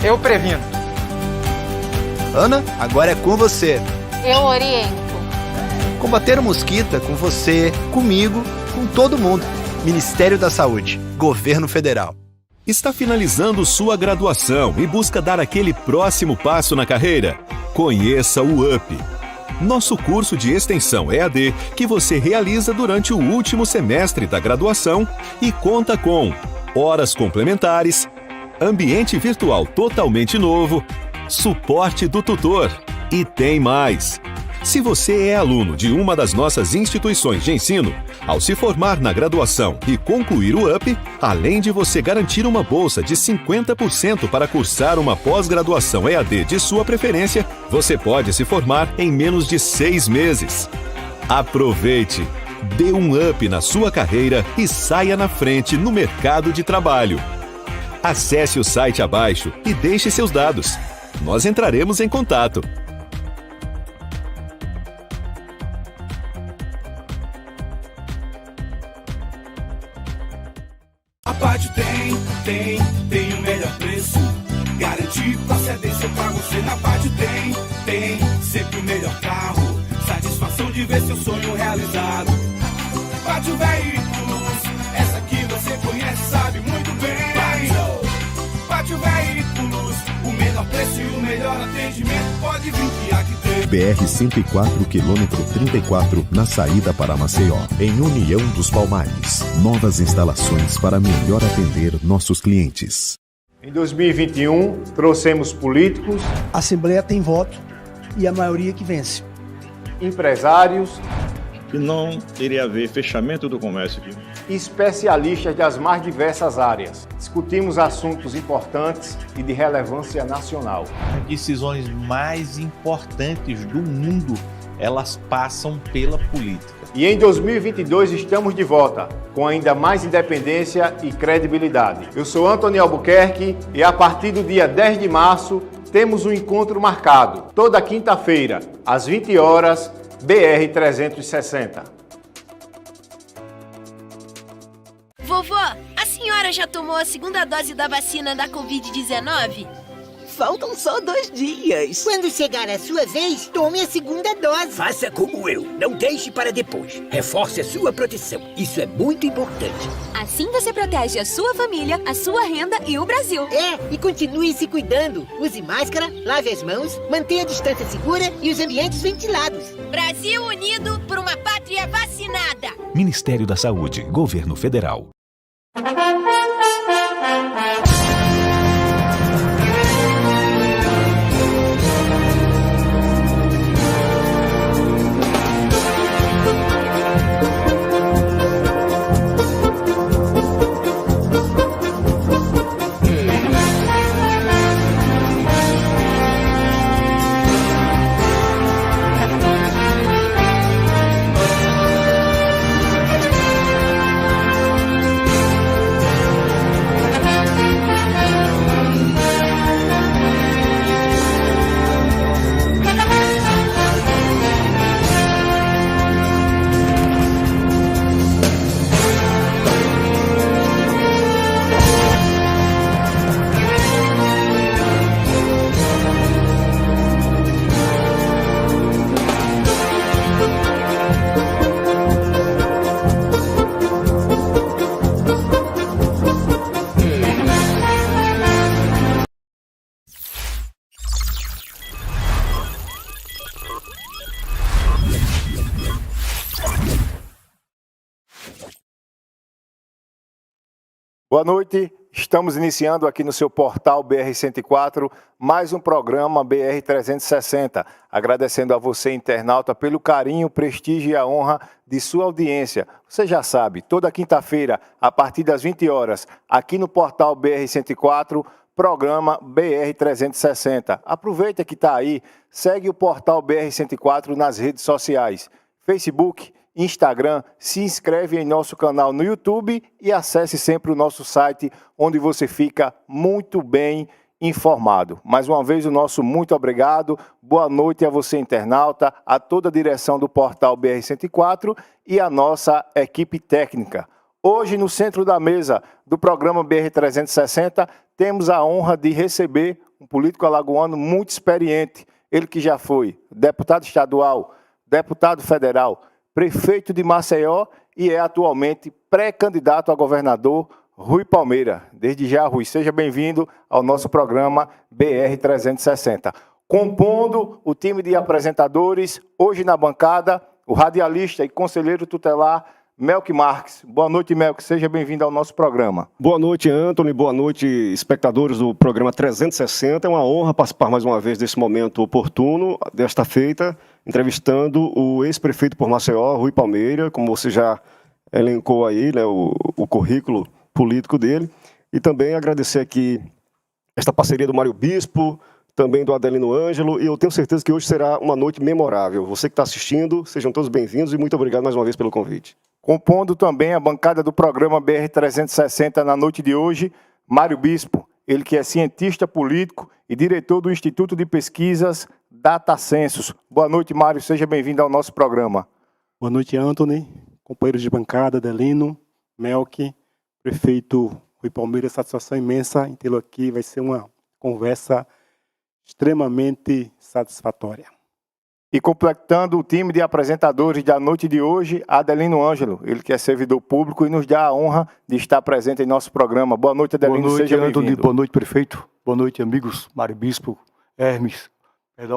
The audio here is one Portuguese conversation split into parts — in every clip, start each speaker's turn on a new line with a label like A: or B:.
A: Eu previno.
B: Ana, agora é com você.
C: Eu oriento.
B: Combater o mosquito é com você, comigo, com todo mundo. Ministério da Saúde, Governo Federal.
D: Está finalizando sua graduação e busca dar aquele próximo passo na carreira? Conheça o UP. Nosso curso de extensão EAD que você realiza durante o último semestre da graduação e conta com horas complementares, ambiente virtual totalmente novo, suporte do tutor e tem mais. Se você é aluno de uma das nossas instituições de ensino, ao se formar na graduação e concluir o UP, além de você garantir uma bolsa de 50% para cursar uma pós-graduação EAD de sua preferência, você pode se formar em menos de 6 meses. Aproveite! Dê um up na sua carreira e saia na frente no mercado de trabalho. Acesse o site abaixo e deixe seus dados. Nós entraremos em contato.
E: A Pátio tem o melhor preço. Garantir procedência pra você. Na Pátio tem sempre o melhor carro. Satisfação de ver seu sonho realizado. Pátio Veículos, essa que você conhece, sabe muito bem. Pátio Veículos, o menor preço e o melhor atendimento. Pode vir que aqui tem.
F: BR-104, quilômetro 34, na saída para Maceió, em União dos Palmares. Novas instalações para melhor atender nossos clientes.
G: Em 2021, trouxemos políticos,
H: a Assembleia tem voto e a maioria que vence.
G: Empresários,
I: que não iria haver fechamento do comércio aqui.
G: Especialistas das mais diversas áreas. Discutimos assuntos importantes e de relevância nacional.
J: As decisões mais importantes do mundo, elas passam pela política.
G: E em 2022 estamos de volta, com ainda mais independência e credibilidade. Eu sou Antônio Albuquerque e a partir do dia 10 de março temos um encontro marcado. Toda quinta-feira, às 20 horas, BR 360.
K: Vovó, a senhora já tomou a segunda dose da vacina da Covid-19?
L: Faltam só 2 dias.
M: Quando chegar a sua vez, tome a segunda dose.
N: Faça como eu. Não deixe para depois. Reforce a sua proteção. Isso é muito importante.
O: Assim você protege a sua família, a sua renda e o Brasil.
M: E continue se cuidando. Use máscara, lave as mãos, mantenha a distância segura e os ambientes ventilados.
K: Brasil unido por uma pátria vacinada.
F: Ministério da Saúde, Governo Federal.
G: Boa noite, estamos iniciando aqui no seu portal BR-104 mais um programa BR-360, agradecendo a você, internauta, pelo carinho, prestígio e a honra de sua audiência. Você já sabe, toda quinta-feira, a partir das 20 horas, aqui no portal BR-104, programa BR-360. Aproveita que está aí, segue o portal BR-104 nas redes sociais, Facebook, Instagram, se inscreve em nosso canal no YouTube e acesse sempre o nosso site, onde você fica muito bem informado. Mais uma vez, o nosso muito obrigado. Boa noite a você, internauta, a toda a direção do portal BR-104 e a nossa equipe técnica. Hoje, no centro da mesa do programa BR-360, temos a honra de receber um político alagoano muito experiente, ele que já foi deputado estadual, deputado federal, prefeito de Maceió e é atualmente pré-candidato a governador, Rui Palmeira. Desde já, Rui, seja bem-vindo ao nosso programa BR 360. Compondo o time de apresentadores, hoje na bancada, o radialista e conselheiro tutelar Melk Marques. Boa noite, Melk. Seja bem-vindo ao nosso programa.
A: Boa noite, Antony. Boa noite, espectadores do programa 360. É uma honra participar mais uma vez desse momento oportuno, desta feita, entrevistando o ex-prefeito por Maceió, Rui Palmeira, como você já elencou aí, né, o currículo político dele. E também agradecer aqui esta parceria do Mário Bispo, também do Adelino Ângelo, e eu tenho certeza que hoje será uma noite memorável. Você que está assistindo, sejam todos bem-vindos e muito obrigado mais uma vez pelo convite.
G: Compondo também a bancada do programa BR 360 na noite de hoje, Mário Bispo, ele que é cientista político e diretor do Instituto de Pesquisas Data Census. Boa noite, Mário, seja bem-vindo ao nosso programa.
C: Boa noite, Antony, companheiros de bancada, Adelino, Melk, prefeito Rui Palmeira, satisfação imensa em tê-lo aqui, vai ser uma conversa extremamente satisfatória.
G: E completando o time de apresentadores da noite de hoje, Adelino Ângelo, ele que é servidor público e nos dá a honra de estar presente em nosso programa. Boa noite, Adelino,
P: boa noite,
G: seja bem-vindo.
P: Boa noite, prefeito. Boa noite, amigos, Mário Bispo, Hermes,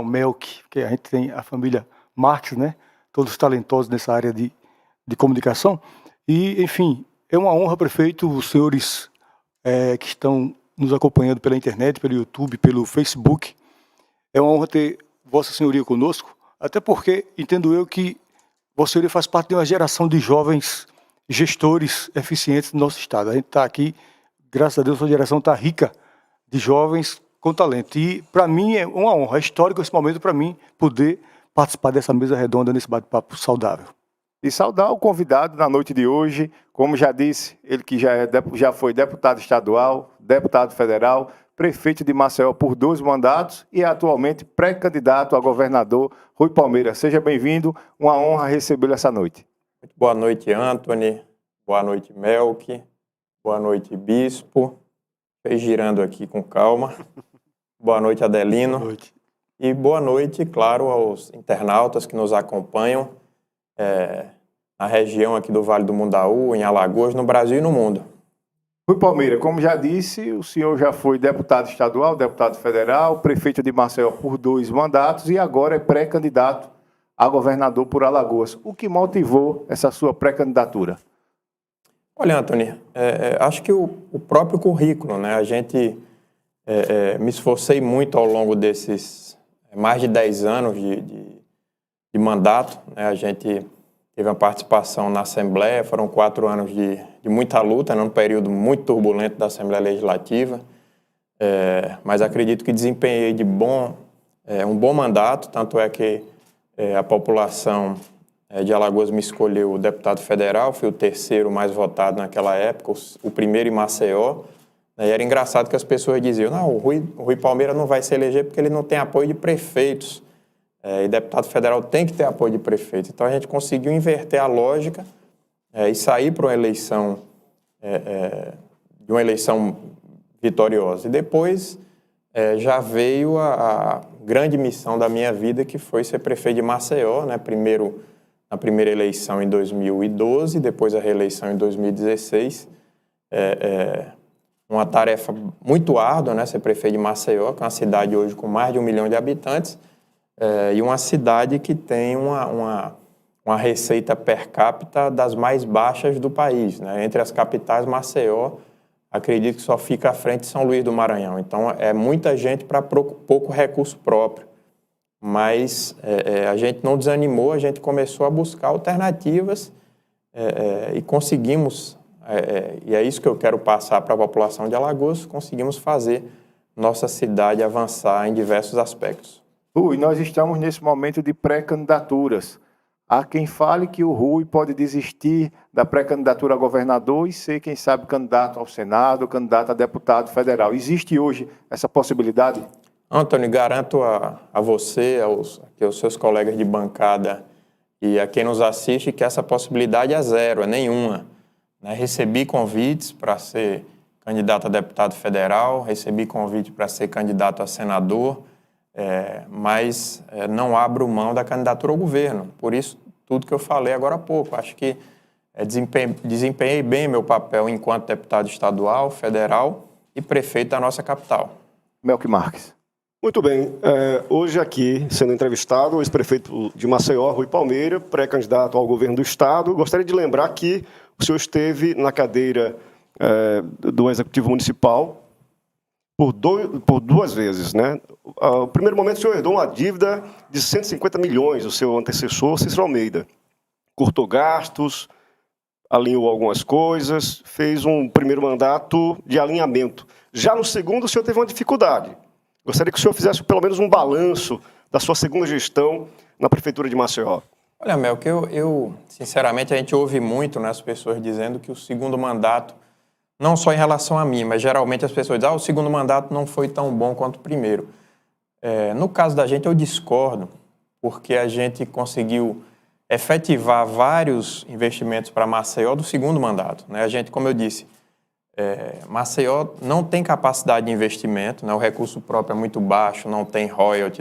P: Melk, que a gente tem a família Marques, né? Todos talentosos nessa área de comunicação. E, enfim, é uma honra, prefeito, os senhores que estão nos acompanhando pela internet, pelo YouTube, pelo Facebook. É uma honra ter Vossa Senhoria conosco, até porque entendo eu que Vossa Senhoria faz parte de uma geração de jovens gestores eficientes do nosso estado. A gente está aqui, graças a Deus, a geração está rica de jovens com talento. E para mim é uma honra, é histórico esse momento para mim poder participar dessa mesa redonda, nesse bate-papo saudável.
G: E saudar o convidado na noite de hoje, como já disse, ele que já foi deputado estadual, deputado federal, prefeito de Maceió por 2 mandatos e é atualmente pré-candidato a governador, Rui Palmeira. Seja bem-vindo, uma honra recebê-lo essa noite.
Q: Muito boa noite, Antony. Boa noite, Melk. Boa noite, Bispo. Fez girando aqui com calma. Boa noite, Adelino.
P: Boa noite.
Q: E boa noite, claro, aos internautas que nos acompanham na região aqui do Vale do Mundaú, em Alagoas, no Brasil e no mundo.
G: Rui Palmeira, como já disse, o senhor já foi deputado estadual, deputado federal, prefeito de Maceió por 2 mandatos e agora é pré-candidato a governador por Alagoas. O que motivou essa sua pré-candidatura?
Q: Olha, Antony, acho que o próprio currículo, né? A gente me esforcei muito ao longo desses mais de 10 anos de mandato, né? A gente teve uma participação na Assembleia, foram 4 anos de muita luta, num período muito turbulento da Assembleia Legislativa, mas acredito que desempenhei um bom mandato, tanto é que a população de Alagoas me escolheu deputado federal, fui o 3º mais votado naquela época, o 1º em Maceió, e era engraçado que as pessoas diziam, não, o Rui Palmeira não vai se eleger porque ele não tem apoio de prefeitos, e deputado federal tem que ter apoio de prefeito. Então a gente conseguiu inverter a lógica e sair para uma eleição, de uma eleição vitoriosa. E depois já veio a grande missão da minha vida, que foi ser prefeito de Maceió, né? Primeiro, na primeira eleição em 2012, depois a reeleição em 2016. Uma tarefa muito árdua, né? Ser prefeito de Maceió, que é uma cidade hoje com mais de 1 milhão de habitantes, e uma cidade que tem uma receita per capita das mais baixas do país, né? Entre as capitais, Maceió, acredito que só fica à frente de São Luís do Maranhão. Então, é muita gente para pouco recurso próprio. Mas a gente não desanimou, a gente começou a buscar alternativas e conseguimos, e é isso que eu quero passar para a população de Alagoas, conseguimos fazer nossa cidade avançar em diversos aspectos.
G: Rui, nós estamos nesse momento de pré-candidaturas. Há quem fale que o Rui pode desistir da pré-candidatura a governador e ser, quem sabe, candidato ao Senado, candidato a deputado federal. Existe hoje essa possibilidade?
Q: Antony, garanto a você, aos seus colegas de bancada e a quem nos assiste que essa possibilidade é zero, é nenhuma. Recebi convites para ser candidato a deputado federal, recebi convite para ser candidato a senador, mas não abro mão da candidatura ao governo. Por isso, tudo que eu falei agora há pouco. Acho que desempenhei bem meu papel enquanto deputado estadual, federal e prefeito da nossa capital.
G: Melqui Marques.
A: Muito bem. Hoje aqui, sendo entrevistado, o ex-prefeito de Maceió, Rui Palmeira, pré-candidato ao governo do Estado. Gostaria de lembrar que o senhor esteve na cadeira do Executivo Municipal por duas vezes, né? No primeiro momento, o senhor herdou uma dívida de 150 milhões, o seu antecessor, Cícero Almeida. Cortou gastos, alinhou algumas coisas, fez um primeiro mandato de alinhamento. Já no segundo, o senhor teve uma dificuldade. Gostaria que o senhor fizesse pelo menos um balanço da sua segunda gestão na Prefeitura de Maceió.
Q: Olha, Melqui, sinceramente, a gente ouve muito, né, as pessoas dizendo que o segundo mandato, não só em relação a mim, mas geralmente as pessoas dizem o segundo mandato não foi tão bom quanto o primeiro. No caso da gente, eu discordo, porque a gente conseguiu efetivar vários investimentos para Maceió do segundo mandato, né? A gente, como eu disse, Maceió não tem capacidade de investimento, né? O recurso próprio é muito baixo, não tem royalty,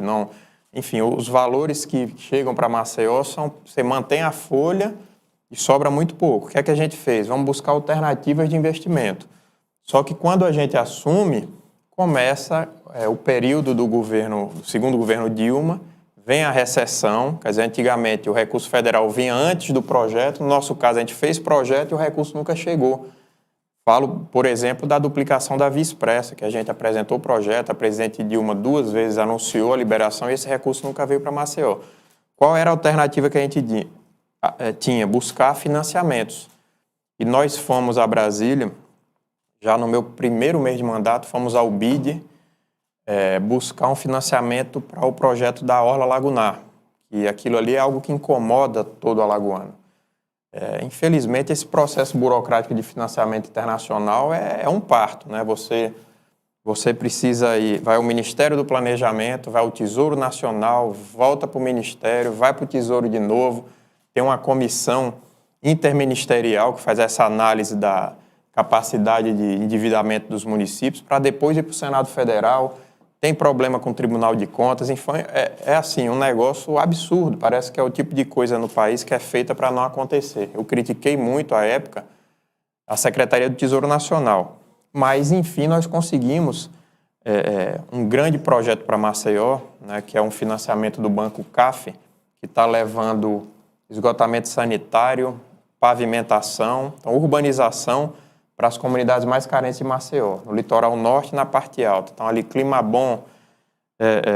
Q: enfim, os valores que chegam para Maceió você mantém a folha e sobra muito pouco. O que é que a gente fez? Vamos buscar alternativas de investimento. Só que quando a gente assume, começa o período do segundo governo Dilma, vem a recessão, quer dizer, antigamente o recurso federal vinha antes do projeto, no nosso caso a gente fez projeto e o recurso nunca chegou. Falo, por exemplo, da duplicação da Via Expressa, que a gente apresentou o projeto, a presidente Dilma 2 vezes anunciou a liberação e esse recurso nunca veio para Maceió. Qual era a alternativa que a gente tinha? Buscar financiamentos. E nós fomos a Brasília, já no meu primeiro mês de mandato, fomos ao BID buscar um financiamento para o projeto da Orla Lagunar. E aquilo ali é algo que incomoda todo alagoano. Infelizmente, esse processo burocrático de financiamento internacional é um parto, né? Você precisa ir, vai ao Ministério do Planejamento, vai ao Tesouro Nacional, volta para o Ministério, vai para o Tesouro de novo, tem uma comissão interministerial que faz essa análise da capacidade de endividamento dos municípios para depois ir para o Senado Federal, tem problema com o Tribunal de Contas, enfim, assim, um negócio absurdo, parece que é o tipo de coisa no país que é feita para não acontecer. Eu critiquei muito, à época, a Secretaria do Tesouro Nacional, mas, enfim, nós conseguimos um grande projeto para Maceió, né, que é um financiamento do Banco CAF, que está levando esgotamento sanitário, pavimentação, então, urbanização, para as comunidades mais carentes de Maceió, no litoral norte e na parte alta. Então, ali, clima bom,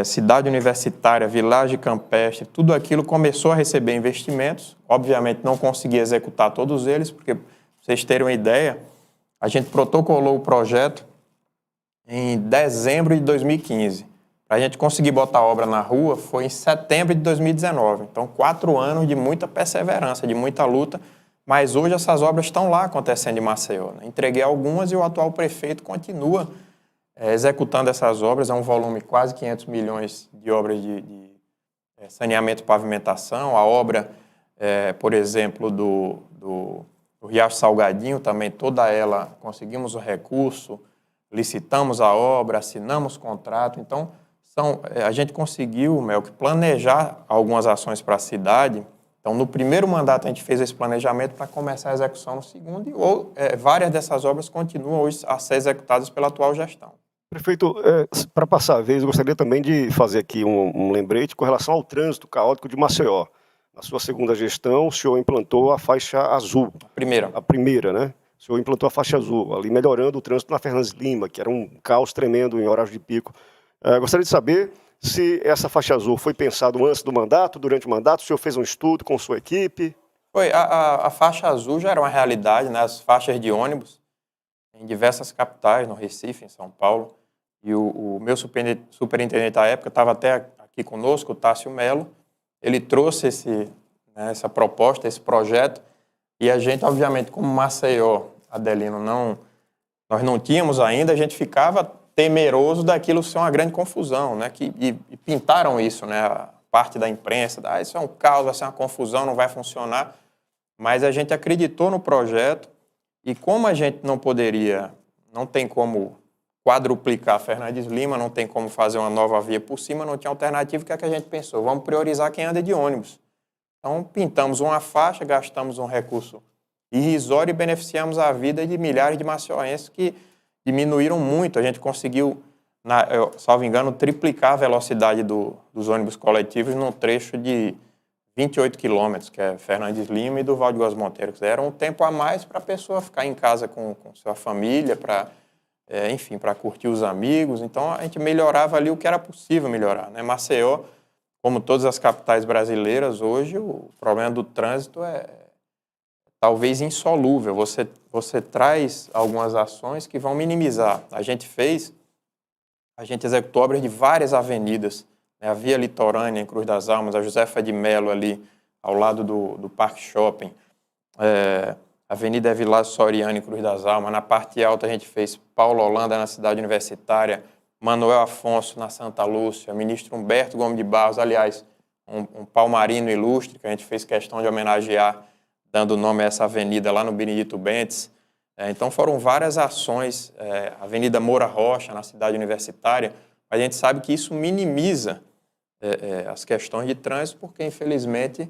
Q: cidade universitária, vilagem campestre, tudo aquilo começou a receber investimentos. Obviamente, não consegui executar todos eles, porque, para vocês terem uma ideia, a gente protocolou o projeto em dezembro de 2015. Para a gente conseguir botar a obra na rua, foi em setembro de 2019. Então, 4 anos de muita perseverança, de muita luta. Mas hoje essas obras estão lá acontecendo em Maceió, né? Entreguei algumas e o atual prefeito continua executando essas obras. É um volume quase 500 milhões de obras de saneamento e pavimentação. A obra, por exemplo, do Riacho Salgadinho, também toda ela conseguimos o recurso, licitamos a obra, assinamos contrato. Então, a gente conseguiu, Melqui, planejar algumas ações para a cidade. Então, no primeiro mandato, a gente fez esse planejamento para começar a execução no segundo e várias dessas obras continuam hoje a ser executadas pela atual gestão.
A: Prefeito, para passar a vez, eu gostaria também de fazer aqui um lembrete com relação ao trânsito caótico de Maceió. Na sua segunda gestão, o senhor implantou a faixa azul. A primeira, né? O senhor implantou a faixa azul, ali melhorando o trânsito na Fernandes Lima, que era um caos tremendo em horários de pico. Gostaria de saber se essa faixa azul foi pensado antes do mandato, durante o mandato, o senhor fez um estudo com sua equipe?
Q: Foi, a faixa azul já era uma realidade, né? As faixas de ônibus em diversas capitais, no Recife, em São Paulo. E o meu superintendente à época estava até aqui conosco, o Tássio Melo. Ele trouxe essa proposta, esse projeto, e a gente, obviamente, como Maceió, Adelino, nós não tínhamos ainda, a gente ficava temeroso daquilo ser uma grande confusão, né? E pintaram isso, né? A parte da imprensa, isso é um caos, vai ser uma confusão, não vai funcionar. Mas a gente acreditou no projeto e como a gente não poderia, não tem como quadruplicar Fernandes Lima, não tem como fazer uma nova via por cima, não tinha alternativa. O que é que a gente pensou? Vamos priorizar quem anda de ônibus. Então, pintamos uma faixa, gastamos um recurso irrisório e beneficiamos a vida de milhares de macioenses que diminuíram muito. A gente conseguiu, salvo engano, triplicar a velocidade dos ônibus coletivos num trecho de 28 quilômetros, que é Fernandes Lima e Durval de Góes Monteiro. Era um tempo a mais para a pessoa ficar em casa com sua família, enfim, para curtir os amigos. Então, a gente melhorava ali o que era possível melhorar, né? Maceió, como todas as capitais brasileiras, hoje o problema do trânsito é talvez insolúvel. Você traz algumas ações que vão minimizar. A gente executou obras de várias avenidas, né? A Via Litorânea, em Cruz das Almas, a Josefa de Melo, ali ao lado do Parque Shopping, Avenida Evilásio Soriano, em Cruz das Almas. Na parte alta, a gente fez Paulo Holanda, na Cidade Universitária, Manuel Afonso, na Santa Lúcia, ministro Humberto Gomes de Barros, aliás, um palmarino ilustre, que a gente fez questão de homenagear, dando nome a essa avenida lá no Benedito Bentes. Então, foram várias ações, Avenida Moura Rocha, na Cidade Universitária, mas a gente sabe que isso minimiza as questões de trânsito, porque, infelizmente,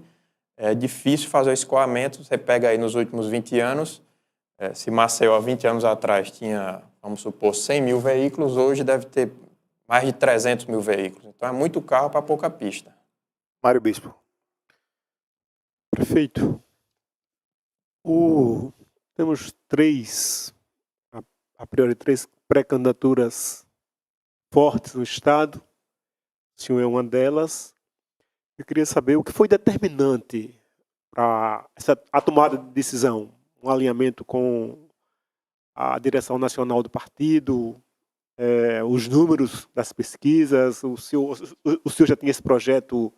Q: é difícil fazer o escoamento. Você pega aí nos últimos 20 anos, se Maceió, 20 anos atrás, tinha, vamos supor, 100 mil veículos, hoje deve ter mais de 300 mil veículos. Então, é muito carro para pouca pista.
G: Mário Bispo.
C: Prefeito, temos a priori, três pré-candidaturas fortes no Estado. O senhor é uma delas. Eu queria saber o que foi determinante para a tomada de decisão, um alinhamento com a direção nacional do partido, os números das pesquisas. O senhor já tinha esse projeto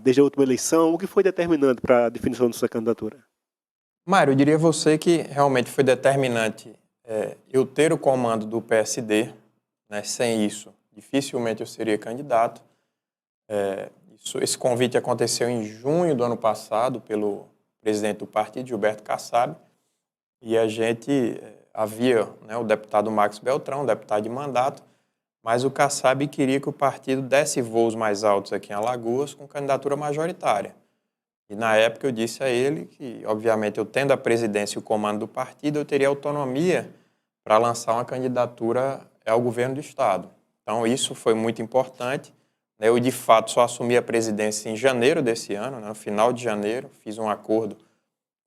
C: desde a última eleição. O que foi determinante para a definição de sua candidatura?
Q: Mário, eu diria a você que realmente foi determinante eu ter o comando do PSD, né? Sem isso, dificilmente eu seria candidato. Esse convite aconteceu em junho do ano passado pelo presidente do partido, Gilberto Kassab, e a gente havia, né, o deputado Max Beltrão, deputado de mandato, mas o Kassab queria que o partido desse voos mais altos aqui em Alagoas com candidatura majoritária. E na época eu disse a ele que, obviamente, eu tendo a presidência e o comando do partido, eu teria autonomia para lançar uma candidatura ao governo do Estado. Então isso foi muito importante. Eu, de fato, só assumi a presidência em janeiro desse ano, né, no final de janeiro, fiz um acordo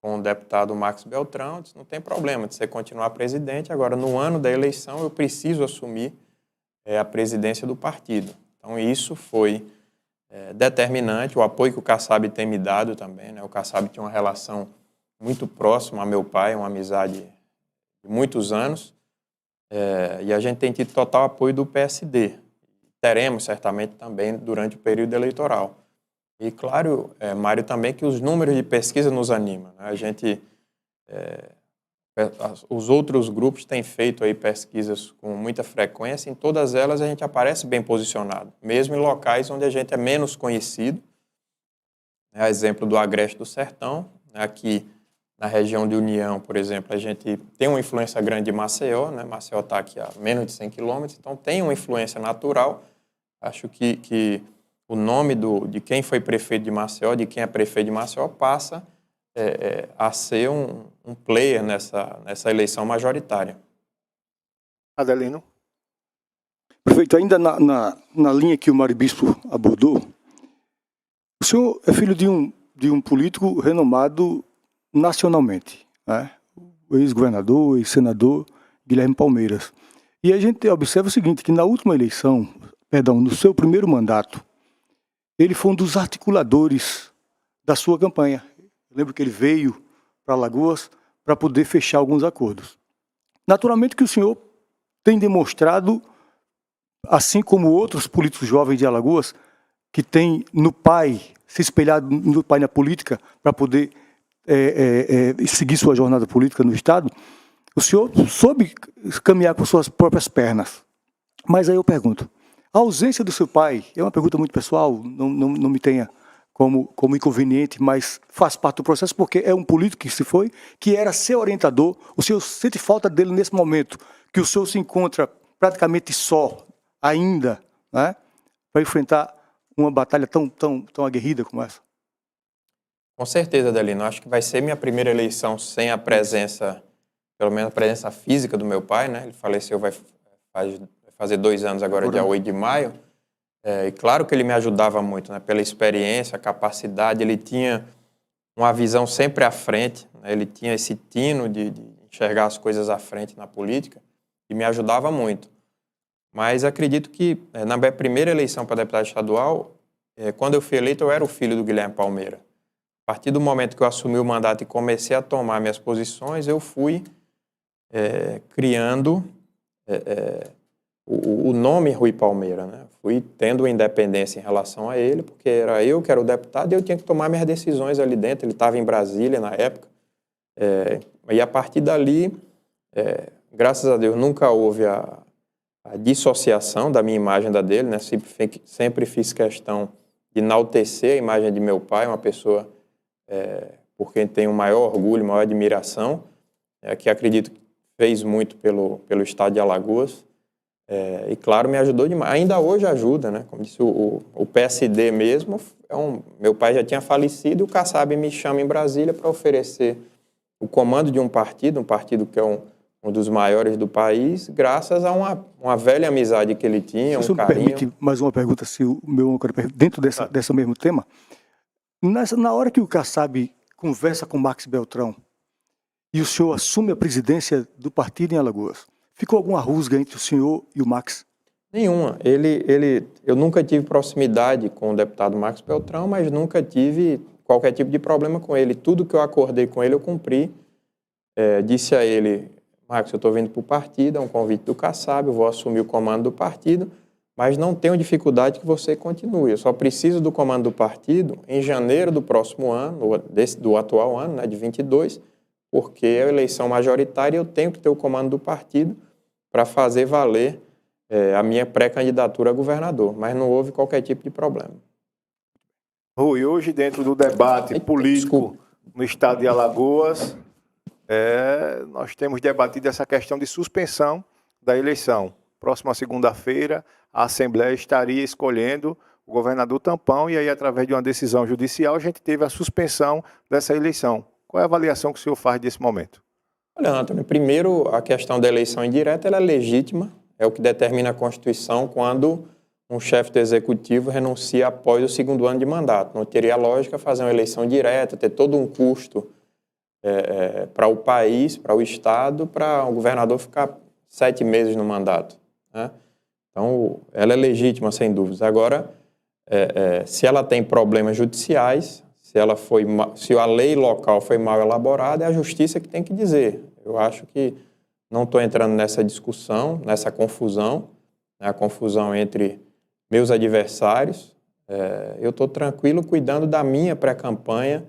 Q: com o deputado Max Beltrão, disse, não tem problema de você continuar presidente, agora no ano da eleição eu preciso assumir a presidência do partido. Então isso foi determinante, o apoio que o Kassab tem me dado também, né? O Kassab tinha uma relação muito próxima a meu pai, uma amizade de muitos anos, e a gente tem tido total apoio do PSD. Teremos certamente também durante o período eleitoral. E claro, Mário, também que os números de pesquisa nos animam, né? A gente, os outros grupos têm feito aí pesquisas com muita frequência, em todas elas a gente aparece bem posicionado, mesmo em locais onde a gente é menos conhecido. A exemplo do Agreste do Sertão, aqui na região de União, por exemplo, a gente tem uma influência grande de Maceió, né? Maceió está aqui a menos de 100 quilômetros, então tem uma influência natural. Acho que o nome de quem foi prefeito de Maceió, de quem é prefeito de Maceió, passa a ser um player nessa eleição majoritária.
G: Adelino.
P: Prefeito, ainda na linha que o Mário Bispo abordou, o senhor é filho de um político renomado nacionalmente, né? O ex-governador, ex-senador Guilherme Palmeiras. E a gente observa o seguinte, que na última eleição, no seu primeiro mandato, ele foi um dos articuladores da sua campanha. Eu lembro que ele veio para Alagoas para poder fechar alguns acordos. Naturalmente que o senhor tem demonstrado, assim como outros políticos jovens de Alagoas, que tem no pai, se espelhado no pai na política, para poder seguir sua jornada política no Estado, o senhor soube caminhar com suas próprias pernas. Mas aí eu pergunto, a ausência do seu pai, é uma pergunta muito pessoal, não me tenha como inconveniente, mas faz parte do processo, porque é um político que se foi, que era seu orientador. O senhor sente falta dele nesse momento, que o senhor se encontra praticamente só, ainda, né, para enfrentar uma batalha tão aguerrida como essa?
Q: Com certeza, Adelino. Acho que vai ser minha primeira eleição sem a presença, pelo menos a presença física do meu pai, né? Ele faleceu, vai fazer 2 anos agora, dia 8 de maio. E claro que ele me ajudava muito, né? Pela experiência, a capacidade. Ele tinha uma visão sempre à frente, né? Ele tinha esse tino de enxergar as coisas à frente na política e me ajudava muito. Mas acredito que na minha primeira eleição para deputado estadual, quando eu fui eleito, eu era o filho do Guilherme Palmeira. A partir do momento que eu assumi o mandato e comecei a tomar minhas posições, eu fui criando o nome Rui Palmeira, né? Fui tendo independência em relação a ele, porque era eu que era o deputado e eu tinha que tomar minhas decisões ali dentro. Ele estava em Brasília na época. E a partir dali, graças a Deus, nunca houve a dissociação da minha imagem da dele, né? Sempre fiz questão de enaltecer a imagem de meu pai, uma pessoa por quem tenho maior orgulho, maior admiração, que acredito que fez muito pelo estado de Alagoas. E claro, me ajudou demais. Ainda hoje ajuda, né? Como disse o PSD mesmo, meu pai já tinha falecido e o Kassab me chama em Brasília para oferecer o comando de um partido que é um dos maiores do país, graças a uma velha amizade que ele tinha, um carinho.
P: Me permite mais uma pergunta, se o meu dentro desse mesmo tema. Na hora que o Kassab conversa com Max Beltrão e o senhor assume a presidência do partido em Alagoas, ficou alguma rusga entre o senhor e o Max?
Q: Nenhuma. Eu nunca tive proximidade com o deputado Max Beltrão, mas nunca tive qualquer tipo de problema com ele. Tudo que eu acordei com ele, eu cumpri. Disse a ele, Max, eu estou vindo para o partido, é um convite do Kassab, eu vou assumir o comando do partido, mas não tenho dificuldade que você continue. Eu só preciso do comando do partido em janeiro do próximo ano, do atual ano, né, de 22, porque é a eleição majoritária e eu tenho que ter o comando do partido para fazer valer a minha pré-candidatura a governador. Mas não houve qualquer tipo de problema.
G: Rui, hoje dentro do debate político no estado de Alagoas, nós temos debatido essa questão de suspensão da eleição. Próxima segunda-feira, a Assembleia estaria escolhendo o governador tampão e aí, através de uma decisão judicial, a gente teve a suspensão dessa eleição. Qual é a avaliação que o senhor faz desse momento?
Q: Olha, Antônio, primeiro, a questão da eleição indireta ela é legítima, é o que determina a Constituição quando um chefe do Executivo renuncia após o 2º ano de mandato. Não teria lógica fazer uma eleição direta, ter todo um custo para o país, para o Estado, para o governador ficar 7 meses no mandato, né? Então, ela é legítima, sem dúvidas. Agora, se ela tem problemas judiciais, se a lei local foi mal elaborada, é a justiça que tem que dizer. Eu acho que não estou entrando nessa discussão, nessa confusão, né, a confusão entre meus adversários. Eu estou tranquilo cuidando da minha pré-campanha,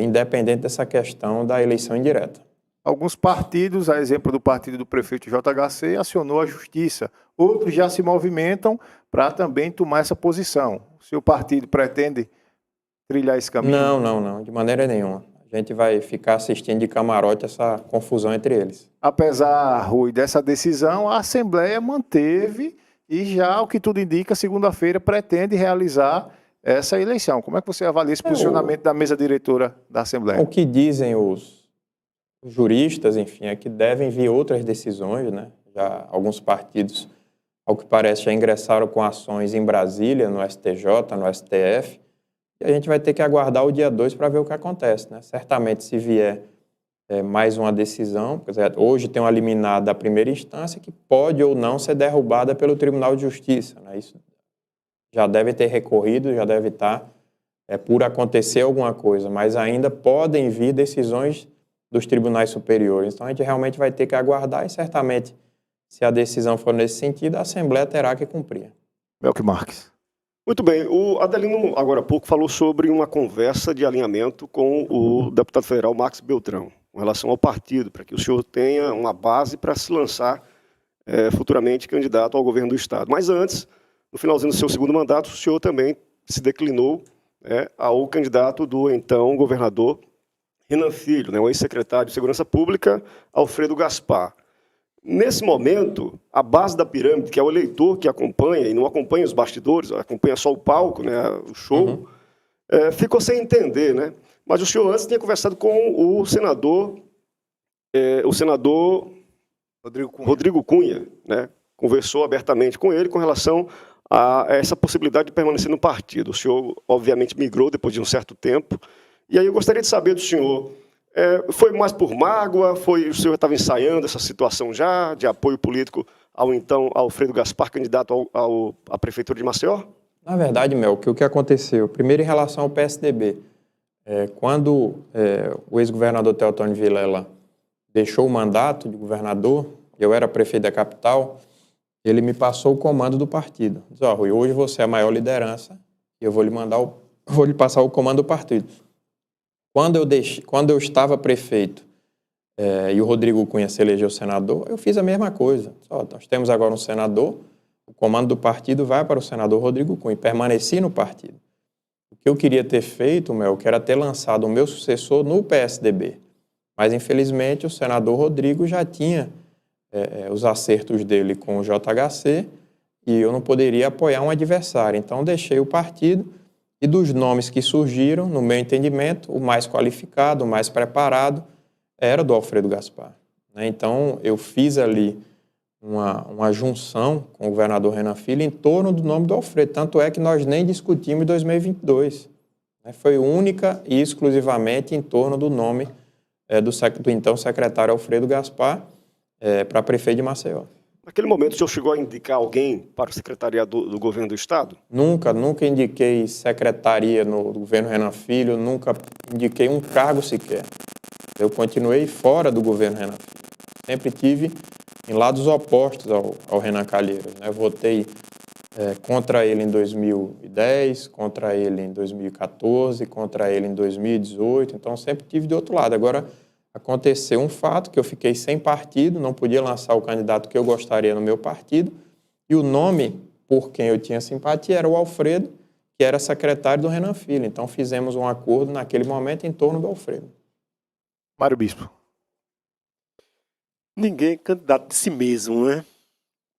Q: independente dessa questão da eleição indireta.
G: Alguns partidos, a exemplo do partido do prefeito JHC, acionou a justiça. Outros já se movimentam para também tomar essa posição. O seu partido pretende trilhar esse caminho?
Q: Não, de maneira nenhuma. A gente vai ficar assistindo de camarote essa confusão entre eles.
G: Apesar, Rui, dessa decisão, a Assembleia manteve e já, o que tudo indica, segunda-feira pretende realizar essa eleição. Como é que você avalia esse posicionamento da mesa diretora da Assembleia?
Q: O que dizem os juristas, enfim, é que devem vir outras decisões, né? Já alguns partidos, ao que parece, já ingressaram com ações em Brasília, no STJ, no STF, e a gente vai ter que aguardar o dia 2 para ver o que acontece, né? Certamente, se vier mais uma decisão, quer dizer, hoje tem uma liminar da primeira instância que pode ou não ser derrubada pelo Tribunal de Justiça, né? Isso já deve ter recorrido, já deve estar por acontecer alguma coisa, mas ainda podem vir decisões dos tribunais superiores. Então, a gente realmente vai ter que aguardar e, certamente, se a decisão for nesse sentido, a Assembleia terá que cumprir.
G: Melqui Marques.
A: Muito bem. O Adelino, agora há pouco, falou sobre uma conversa de alinhamento com o deputado federal Max Beltrão, com relação ao partido, para que o senhor tenha uma base para se lançar futuramente candidato ao governo do Estado. Mas antes, no finalzinho do seu 2º mandato, o senhor também se declinou né, ao candidato do então governador Renan Filho, né, o ex-secretário de Segurança Pública, Alfredo Gaspar. Nesse momento, a base da pirâmide, que é o eleitor que acompanha, e não acompanha os bastidores, acompanha só o palco, né, o show, ficou sem entender, né? Mas o senhor antes tinha conversado com o senador Rodrigo Cunha, né? Conversou abertamente com ele com relação a essa possibilidade de permanecer no partido. O senhor, obviamente, migrou depois de um certo tempo. E aí eu gostaria de saber do senhor, foi mais por mágoa? O senhor estava ensaiando essa situação já, de apoio político ao então Alfredo Gaspar, candidato à Prefeitura de Maceió?
Q: Na verdade, Melk, o que aconteceu? Primeiro, em relação ao PSDB. Quando o ex-governador Teotônio Vilela deixou o mandato de governador, eu era prefeito da capital, ele me passou o comando do partido. Diz, Rui, hoje você é a maior liderança e eu vou lhe passar o comando do partido. Quando eu estava prefeito e o Rodrigo Cunha se elegeu senador, eu fiz a mesma coisa. Nós temos agora um senador, o comando do partido vai para o senador Rodrigo Cunha, permaneci no partido. O que eu queria ter feito, Melk, era ter lançado o meu sucessor no PSDB. Mas, infelizmente, o senador Rodrigo já tinha os acertos dele com o JHC e eu não poderia apoiar um adversário. Então, deixei o partido e dos nomes que surgiram, no meu entendimento, o mais qualificado, o mais preparado, era do Alfredo Gaspar. Então, eu fiz ali uma junção com o governador Renan Filho em torno do nome do Alfredo. Tanto é que nós nem discutimos em 2022. Foi única e exclusivamente em torno do nome do então secretário Alfredo Gaspar para prefeito de Maceió.
A: Naquele momento, o senhor chegou a indicar alguém para o secretariado do governo do Estado?
Q: Nunca indiquei secretaria no governo Renan Filho, nunca indiquei um cargo sequer. Eu continuei fora do governo Renan Filho. Sempre tive em lados opostos ao Renan Calheiros. Votei contra ele em 2010, contra ele em 2014, contra ele em 2018, então sempre tive de outro lado. Agora, aconteceu um fato que eu fiquei sem partido, não podia lançar o candidato que eu gostaria no meu partido, e o nome por quem eu tinha simpatia era o Alfredo, que era secretário do Renan Filho. Então fizemos um acordo naquele momento em torno do Alfredo.
G: Mário Bispo.
C: Ninguém é candidato de si mesmo, né?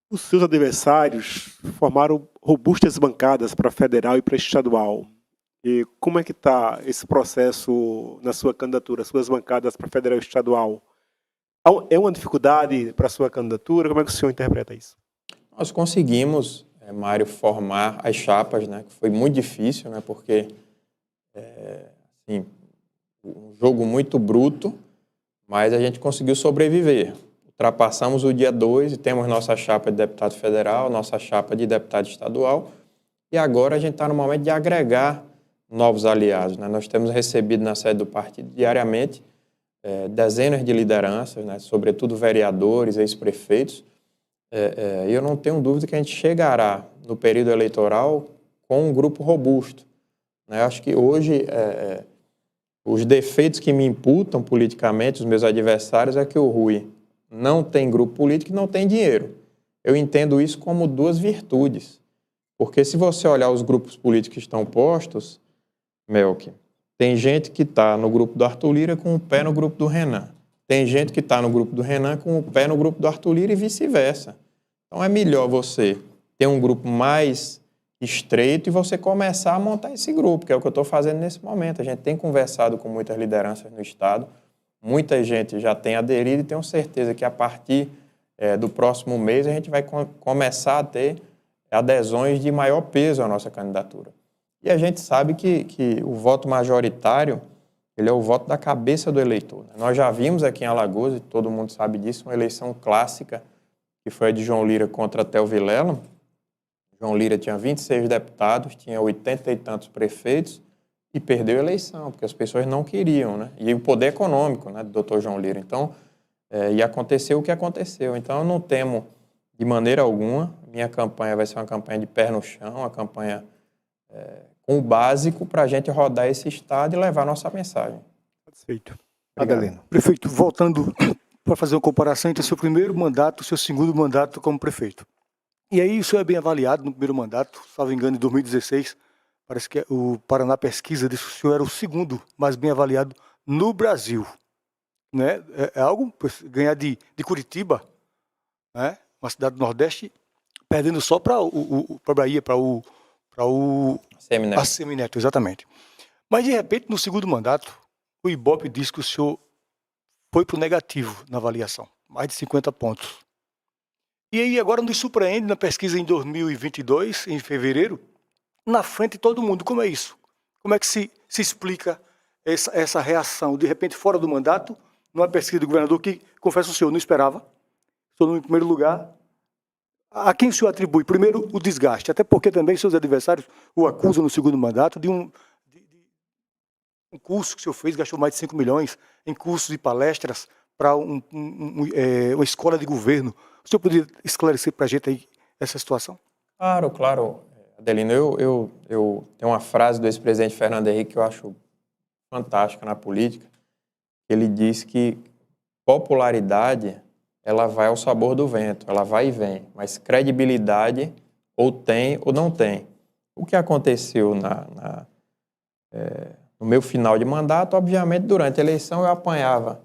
C: Os seus adversários formaram robustas bancadas para federal e para estadual. E como é que está esse processo na sua candidatura, suas bancadas para federal e estadual? É uma dificuldade para a sua candidatura? Como é que o senhor interpreta isso?
Q: Nós conseguimos, Mário, formar as chapas, né? Que foi muito difícil, né? Porque um jogo muito bruto, mas a gente conseguiu sobreviver. Ultrapassamos o dia 2 e temos nossa chapa de deputado federal, nossa chapa de deputado estadual, e agora a gente está no momento de agregar novos aliados, né? Nós temos recebido na sede do partido diariamente dezenas de lideranças, né? Sobretudo vereadores, ex-prefeitos, e eu não tenho dúvida que a gente chegará no período eleitoral com um grupo robusto, né? Acho que hoje os defeitos que me imputam politicamente, os meus adversários, é que o Rui não tem grupo político e não tem dinheiro. Eu entendo isso como duas virtudes, porque se você olhar os grupos políticos que estão postos, Melk, tem gente que está no grupo do Arthur Lira com o pé no grupo do Renan. Tem gente que está no grupo do Renan com o pé no grupo do Arthur Lira e vice-versa. Então é melhor você ter um grupo mais estreito e você começar a montar esse grupo, que é o que eu estou fazendo nesse momento. A gente tem conversado com muitas lideranças no Estado, muita gente já tem aderido e tenho certeza que a partir do próximo mês a gente vai começar a ter adesões de maior peso à nossa candidatura. E a gente sabe que o voto majoritário, ele é o voto da cabeça do eleitor, né? Nós já vimos aqui em Alagoas, e todo mundo sabe disso, uma eleição clássica, que foi a de João Lira contra Theo Vilela. João Lira tinha 26 deputados, tinha 80 e tantos prefeitos, e perdeu a eleição, porque as pessoas não queriam, né? E o poder econômico, né, do doutor João Lira. Então, e aconteceu o que aconteceu. Então, eu não temo de maneira alguma. Minha campanha vai ser uma campanha de pé no chão, uma campanha com o básico para a gente rodar esse estado e levar a nossa mensagem.
C: Satisfeito.
G: Adelino.
P: Prefeito, voltando para fazer uma comparação entre o seu primeiro mandato e o seu segundo mandato como prefeito. E aí o senhor é bem avaliado no primeiro mandato, salvo engano, em 2016, Parece que o Paraná Pesquisa disse que o senhor era o segundo mais bem avaliado no Brasil. Né? É algo, ganhar de Curitiba, né? Uma cidade do Nordeste, perdendo só para a Bahia, para o Semineto, exatamente. Mas, de repente, no segundo mandato, o Ibope disse que o senhor foi para o negativo na avaliação, mais de 50 pontos. E aí agora nos surpreende na pesquisa em 2022, em fevereiro, na frente de todo mundo. Como é isso? Como é que se explica essa reação, de repente, fora do mandato, numa pesquisa do governador que, confesso ao senhor, não esperava? Estou em primeiro lugar. A quem o senhor atribui, primeiro, o desgaste? Até porque também seus adversários o acusam no segundo mandato de um curso que o senhor fez, gastou mais de 5 milhões em cursos e palestras para uma escola de governo. O senhor poderia esclarecer para a gente aí essa situação?
Q: Claro. Adelino, eu tenho uma frase do ex-presidente Fernando Henrique que eu acho fantástica na política. Ele diz que popularidade, ela vai ao sabor do vento, ela vai e vem, mas credibilidade ou tem ou não tem. O que aconteceu no meu final de mandato, obviamente, durante a eleição eu apanhava.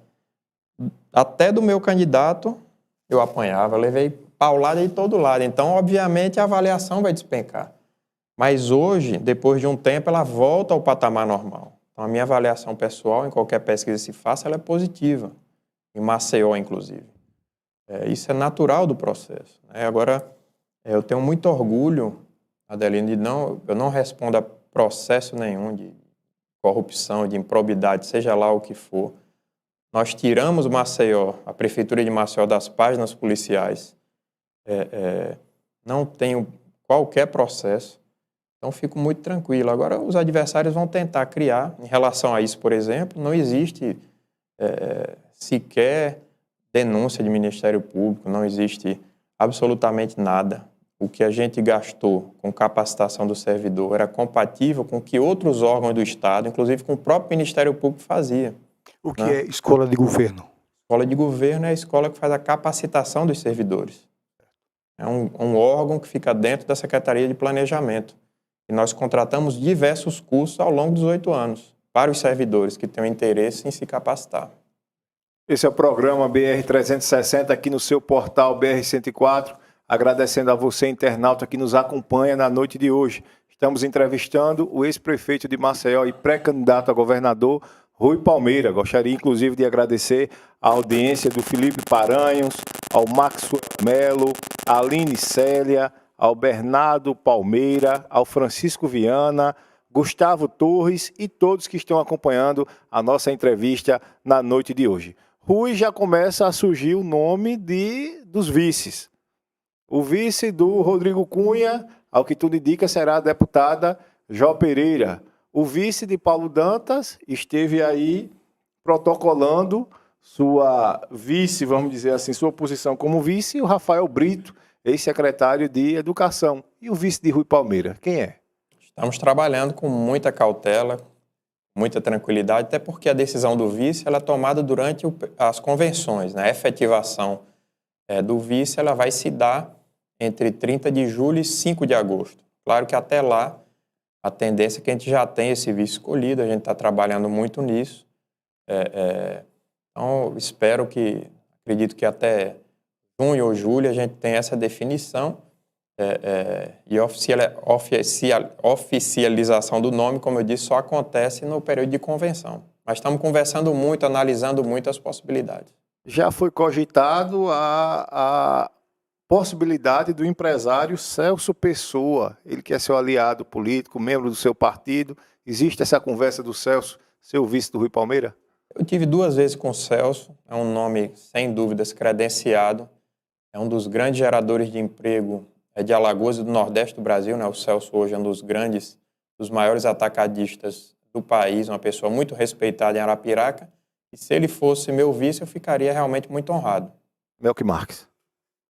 Q: Até do meu candidato, eu apanhava, levei paulada de todo lado. Então, obviamente, a avaliação vai despencar. Mas hoje, depois de um tempo, ela volta ao patamar normal. Então, a minha avaliação pessoal, em qualquer pesquisa que se faça, ela é positiva. Em Maceió, inclusive. Isso é natural do processo. Né? Agora, eu tenho muito orgulho, Adelino, eu não respondo a processo nenhum de corrupção, de improbidade, seja lá o que for. Nós tiramos Maceió, a Prefeitura de Maceió, das páginas policiais. Não tenho qualquer processo. Então, fico muito tranquilo. Agora, os adversários vão tentar criar. Em relação a isso, por exemplo, não existe sequer denúncia de Ministério Público, não existe absolutamente nada. O que a gente gastou com capacitação do servidor era compatível com o que outros órgãos do Estado, inclusive com o próprio Ministério Público, fazia.
P: O que é escola de governo?
Q: Escola de governo é a escola que faz a capacitação dos servidores. É um órgão que fica dentro da Secretaria de Planejamento. E nós contratamos diversos cursos ao longo dos 8 anos para os servidores que têm interesse em se capacitar.
G: Esse é o programa BR-360 aqui no seu portal BR-104. Agradecendo a você, internauta, que nos acompanha na noite de hoje. Estamos entrevistando o ex-prefeito de Maceió e pré-candidato a governador, Rui Palmeira. Gostaria, inclusive, de agradecer a audiência do Felipe Paranhos, ao Maxwell Melo, a Aline Célia, ao Bernardo Palmeira, ao Francisco Viana, Gustavo Torres e todos que estão acompanhando a nossa entrevista na noite de hoje. Rui, já começa a surgir o nome dos vices. O vice do Rodrigo Cunha, ao que tudo indica, será a deputada Jó Pereira. O vice de Paulo Dantas esteve aí protocolando sua vice, vamos dizer assim, sua posição como vice, o Rafael Brito, ex-secretário de Educação. E o vice de Rui Palmeira, quem é?
Q: Estamos trabalhando com muita cautela, muita tranquilidade, até porque a decisão do vice ela é tomada durante as convenções. Né? A efetivação do vice ela vai se dar entre 30 de julho e 5 de agosto. Claro que até lá, a tendência é que a gente já tenha esse vice escolhido, a gente está trabalhando muito nisso. Então, acredito que até junho ou julho a gente tem essa definição e oficialização do nome, como eu disse, só acontece no período de convenção. Mas estamos conversando muito, analisando muito as possibilidades.
G: Já foi cogitado a possibilidade do empresário Celso Pessoa, ele que é seu aliado político, membro do seu partido. Existe essa conversa do Celso, seu vice do Rui Palmeira?
Q: Eu tive 2 vezes com o Celso, é um nome, sem dúvidas, credenciado, é um dos grandes geradores de emprego de Alagoas e do Nordeste do Brasil, né? O Celso hoje é um dos maiores atacadistas do país, uma pessoa muito respeitada em Arapiraca, e se ele fosse meu vice, eu ficaria realmente muito honrado.
G: Melqui Marques.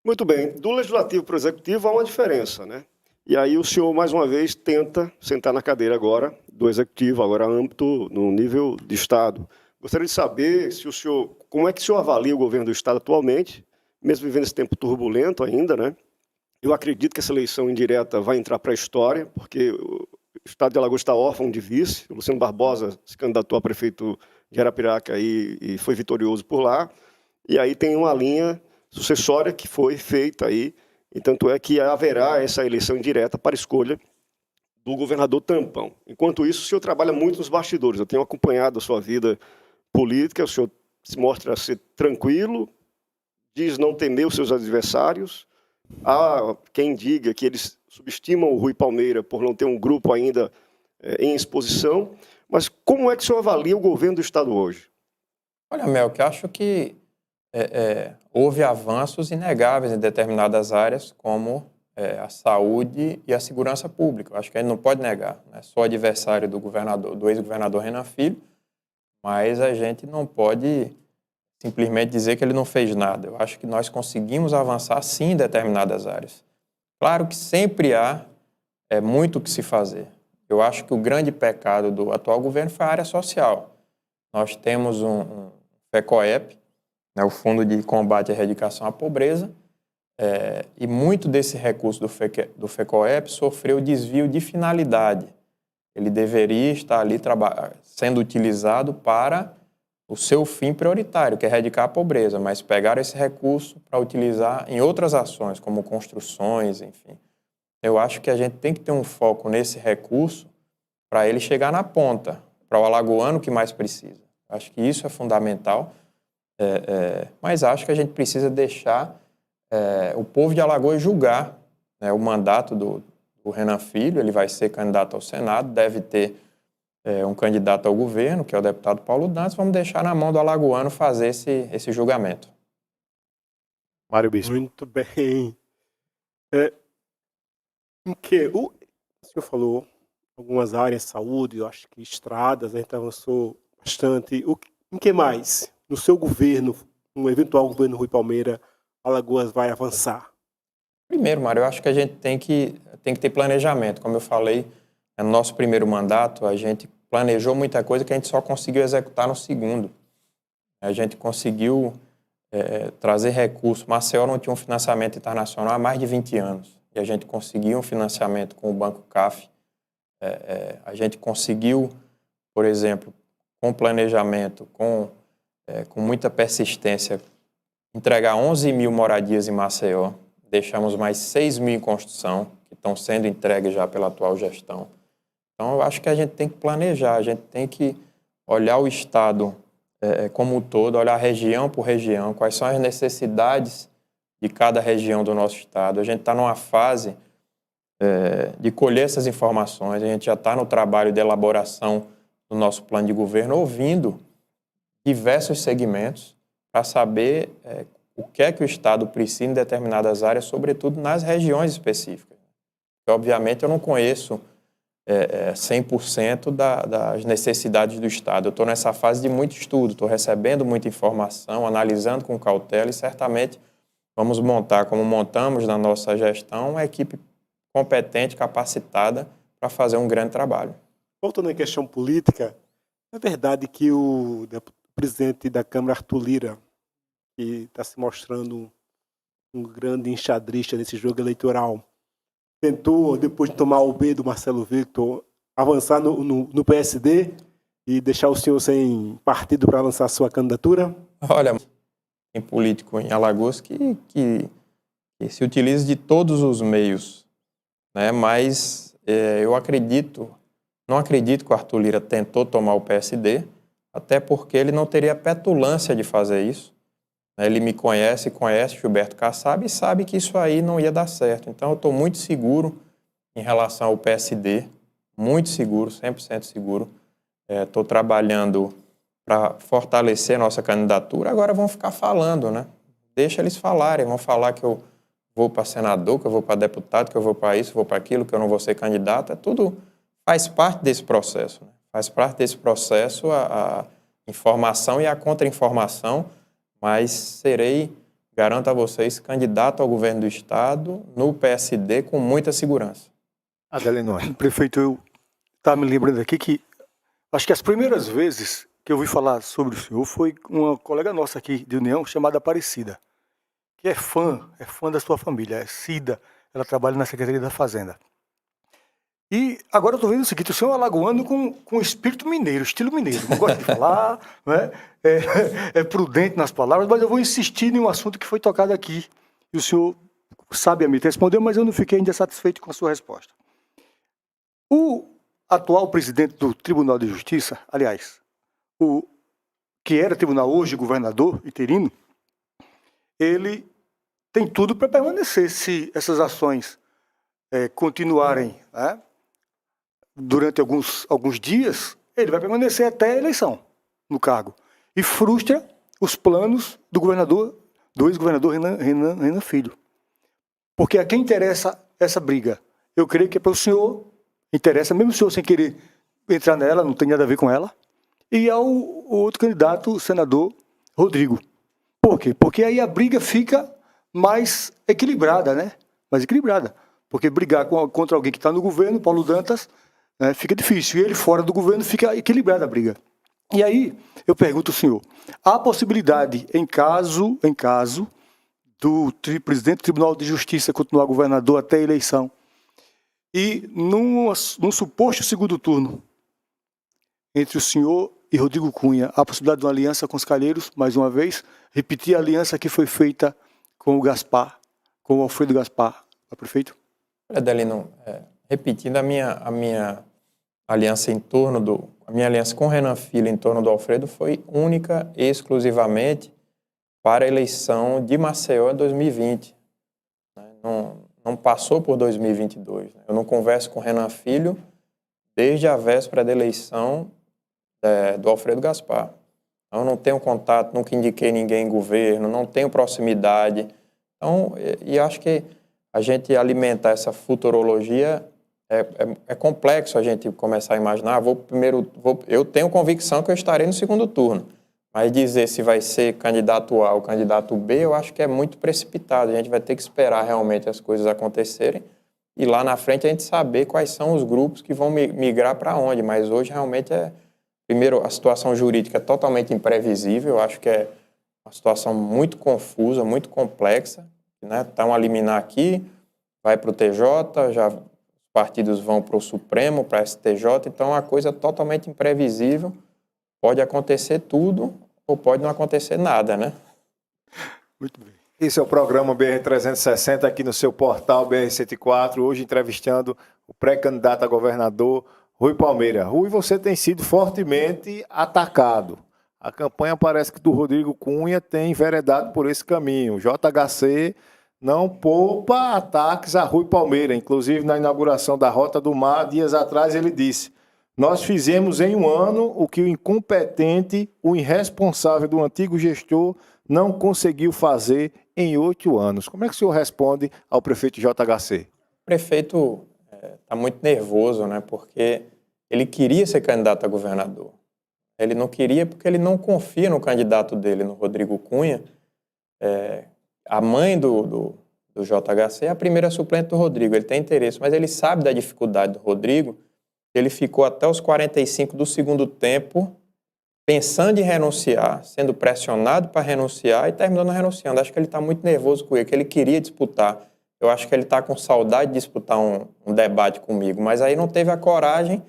A: Muito bem. Do legislativo para o executivo há uma diferença, né? E aí o senhor, mais uma vez, tenta sentar na cadeira agora do executivo, agora âmbito, no nível de Estado. Gostaria de saber se o senhor, como é que o senhor avalia o governo do Estado atualmente, mesmo vivendo esse tempo turbulento ainda, né? Eu acredito que essa eleição indireta vai entrar para a história, porque estado de Alagoas está órfão de vice. O Luciano Barbosa se candidatou a prefeito de Arapiraca e foi vitorioso por lá. E aí tem uma linha sucessória que foi feita aí, e tanto é que haverá essa eleição indireta para escolha do governador tampão. Enquanto isso, o senhor trabalha muito nos bastidores. Eu tenho acompanhado a sua vida política, o senhor se mostra ser tranquilo, diz não temer os seus adversários. Há quem diga que eles subestimam o Rui Palmeira por não ter um grupo ainda em exposição. Mas como é que o senhor avalia o governo do Estado hoje?
Q: Olha, Melk, eu acho que houve avanços inegáveis em determinadas áreas, como a saúde e a segurança pública. Eu acho que a gente não pode negar. Né? Sou adversário do ex-governador Renan Filho, mas a gente não pode simplesmente dizer que ele não fez nada. Eu acho que nós conseguimos avançar, sim, em determinadas áreas. Claro que sempre há muito o que se fazer. Eu acho que o grande pecado do atual governo foi a área social. Nós temos um FECOEP, né, o Fundo de Combate à Erradicação à Pobreza, e muito desse recurso do FECOEP sofreu desvio de finalidade. Ele deveria estar ali sendo utilizado para o seu fim prioritário, que é erradicar a pobreza, mas pegaram esse recurso para utilizar em outras ações, como construções, enfim. Eu acho que a gente tem que ter um foco nesse recurso para ele chegar na ponta, para o alagoano que mais precisa. Acho que isso é fundamental, mas acho que a gente precisa deixar o povo de Alagoas julgar, né, o mandato do Renan Filho. Ele vai ser candidato ao Senado, deve ter um candidato ao governo, que é o deputado Paulo Dantas. Vamos deixar na mão do alagoano fazer esse julgamento.
G: Mário Bispo.
C: Muito bem. O senhor falou algumas áreas, saúde, eu acho que estradas, a gente avançou bastante. Em que mais, no seu governo, no eventual governo Rui Palmeira, Alagoas vai avançar?
Q: Primeiro, Mário, eu acho que a gente tem que ter planejamento. Como eu falei, no nosso primeiro mandato, a gente planejou muita coisa que a gente só conseguiu executar no segundo. A gente conseguiu trazer recursos. Maceió não tinha um financiamento internacional há mais de 20 anos. E a gente conseguiu um financiamento com o Banco CAF. A gente conseguiu, por exemplo, com planejamento, com muita persistência, entregar 11 mil moradias em Maceió. Deixamos mais 6 mil em construção, que estão sendo entregues já pela atual gestão. Então, eu acho que a gente tem que planejar, a gente tem que olhar o Estado como um todo, olhar região por região, quais são as necessidades de cada região do nosso Estado. A gente está numa fase de colher essas informações, a gente já está no trabalho de elaboração do nosso plano de governo, ouvindo diversos segmentos para saber o que é que o Estado precisa em determinadas áreas, sobretudo nas regiões específicas. Porque, obviamente, eu não conheço 100% das necessidades do Estado. Eu estou nessa fase de muito estudo, estou recebendo muita informação, analisando com cautela e certamente vamos montar, como montamos na nossa gestão, uma equipe competente, capacitada para fazer um grande trabalho.
C: Voltando à questão política, é verdade que o presidente da Câmara, Arthur Lira, que está se mostrando um grande enxadrista nesse jogo eleitoral, tentou, depois de tomar o B do Marcelo Victor, avançar no PSD e deixar o senhor sem partido para lançar sua candidatura?
Q: Olha, tem político em Alagoas que se utiliza de todos os meios, né? Mas eu não acredito que o Arthur Lira tentou tomar o PSD, até porque ele não teria petulância de fazer isso. Ele me conhece Gilberto Kassab e sabe que isso aí não ia dar certo. Então eu estou muito seguro em relação ao PSD, muito seguro, 100% seguro. Estou trabalhando para fortalecer a nossa candidatura. Agora vão ficar falando, né? Deixa eles falarem, vão falar que eu vou para senador, que eu vou para deputado, que eu vou para isso, vou para aquilo, que eu não vou ser candidato. Tudo faz parte desse processo, né? Faz parte desse processo a informação e a contra-informação, mas serei, garanto a vocês, candidato ao governo do Estado no PSD com muita segurança.
G: Adelino.
P: Prefeito, eu estava me lembrando aqui que acho que as primeiras vezes que eu ouvi falar sobre o senhor foi uma colega nossa aqui de União, chamada Aparecida, que é fã da sua família, é Cida, ela trabalha na Secretaria da Fazenda. E agora eu estou vendo o seguinte, o senhor alagoano com espírito mineiro, estilo mineiro. Não gosta de falar, né? É prudente nas palavras, mas eu vou insistir em um assunto que foi tocado aqui. E o senhor sabiamente respondeu, mas eu não fiquei ainda satisfeito com a sua resposta. O atual presidente do Tribunal de Justiça, aliás, o que era tribunal hoje, governador interino, ele tem tudo para permanecer se essas ações continuarem, né? Durante alguns dias, ele vai permanecer até a eleição no cargo. E frustra os planos do governador, do ex-governador Renan Filho. Porque a quem interessa essa briga? Eu creio que é para o senhor, interessa, mesmo o senhor sem querer entrar nela, não tem nada a ver com ela, e ao outro candidato, o senador Rodrigo. Por quê? Porque aí a briga fica mais equilibrada, né? Mais equilibrada. Porque brigar contra alguém que está no governo, Paulo Dantas, né, fica difícil. E ele fora do governo fica equilibrada a briga. E aí, eu pergunto ao senhor, há possibilidade, em caso do presidente do Tribunal de Justiça continuar governador até a eleição, e num suposto segundo turno, entre o senhor e Rodrigo Cunha, há a possibilidade de uma aliança com os Calheiros, mais uma vez, repetir a aliança que foi feita com o Gaspar, com o Alfredo Gaspar, o prefeito?
Q: Adelino, repetindo a minha aliança a minha aliança com o Renan Filho em torno do Alfredo foi única e exclusivamente para a eleição de Maceió em 2020. Não passou por 2022. Eu não converso com o Renan Filho desde a véspera da eleição do Alfredo Gaspar. Então, eu não tenho contato, nunca indiquei ninguém em governo, não tenho proximidade. Então, e acho que a gente alimentar essa futurologia é complexo a gente começar a imaginar. Eu tenho convicção que eu estarei no segundo turno, mas dizer se vai ser candidato A ou candidato B, eu acho que é muito precipitado. A gente vai ter que esperar realmente as coisas acontecerem e lá na frente a gente saber quais são os grupos que vão migrar para onde. Mas hoje realmente primeiro, a situação jurídica é totalmente imprevisível. Eu acho que é uma situação muito confusa, muito complexa. Né? Tá um liminar aqui, vai para o TJ, já os partidos vão para o Supremo, para a STJ, então a coisa é totalmente imprevisível, pode acontecer tudo ou pode não acontecer nada, né?
G: Muito bem. Esse é o programa BR-360 aqui no seu portal BR-104, hoje entrevistando o pré-candidato a governador Rui Palmeira. Rui, você tem sido fortemente atacado. A campanha parece que do Rodrigo Cunha tem enveredado por esse caminho. O JHC não poupa ataques a Rui Palmeira. Inclusive, na inauguração da Rota do Mar, dias atrás, ele disse: nós fizemos em um ano o que o incompetente, o irresponsável do antigo gestor não conseguiu fazer em 8 anos. Como é que o senhor responde ao prefeito JHC?
Q: O prefeito está muito nervoso, né? Porque ele queria ser candidato a governador. Ele não queria porque ele não confia no candidato dele, no Rodrigo Cunha. A mãe do JHC é a primeira suplente do Rodrigo. Ele tem interesse, mas ele sabe da dificuldade do Rodrigo. Ele ficou até os 45 do segundo tempo pensando em renunciar, sendo pressionado para renunciar e terminando renunciando. Acho que ele está muito nervoso com ele, que ele queria disputar. Eu acho que ele está com saudade de disputar um debate comigo, mas aí não teve a coragem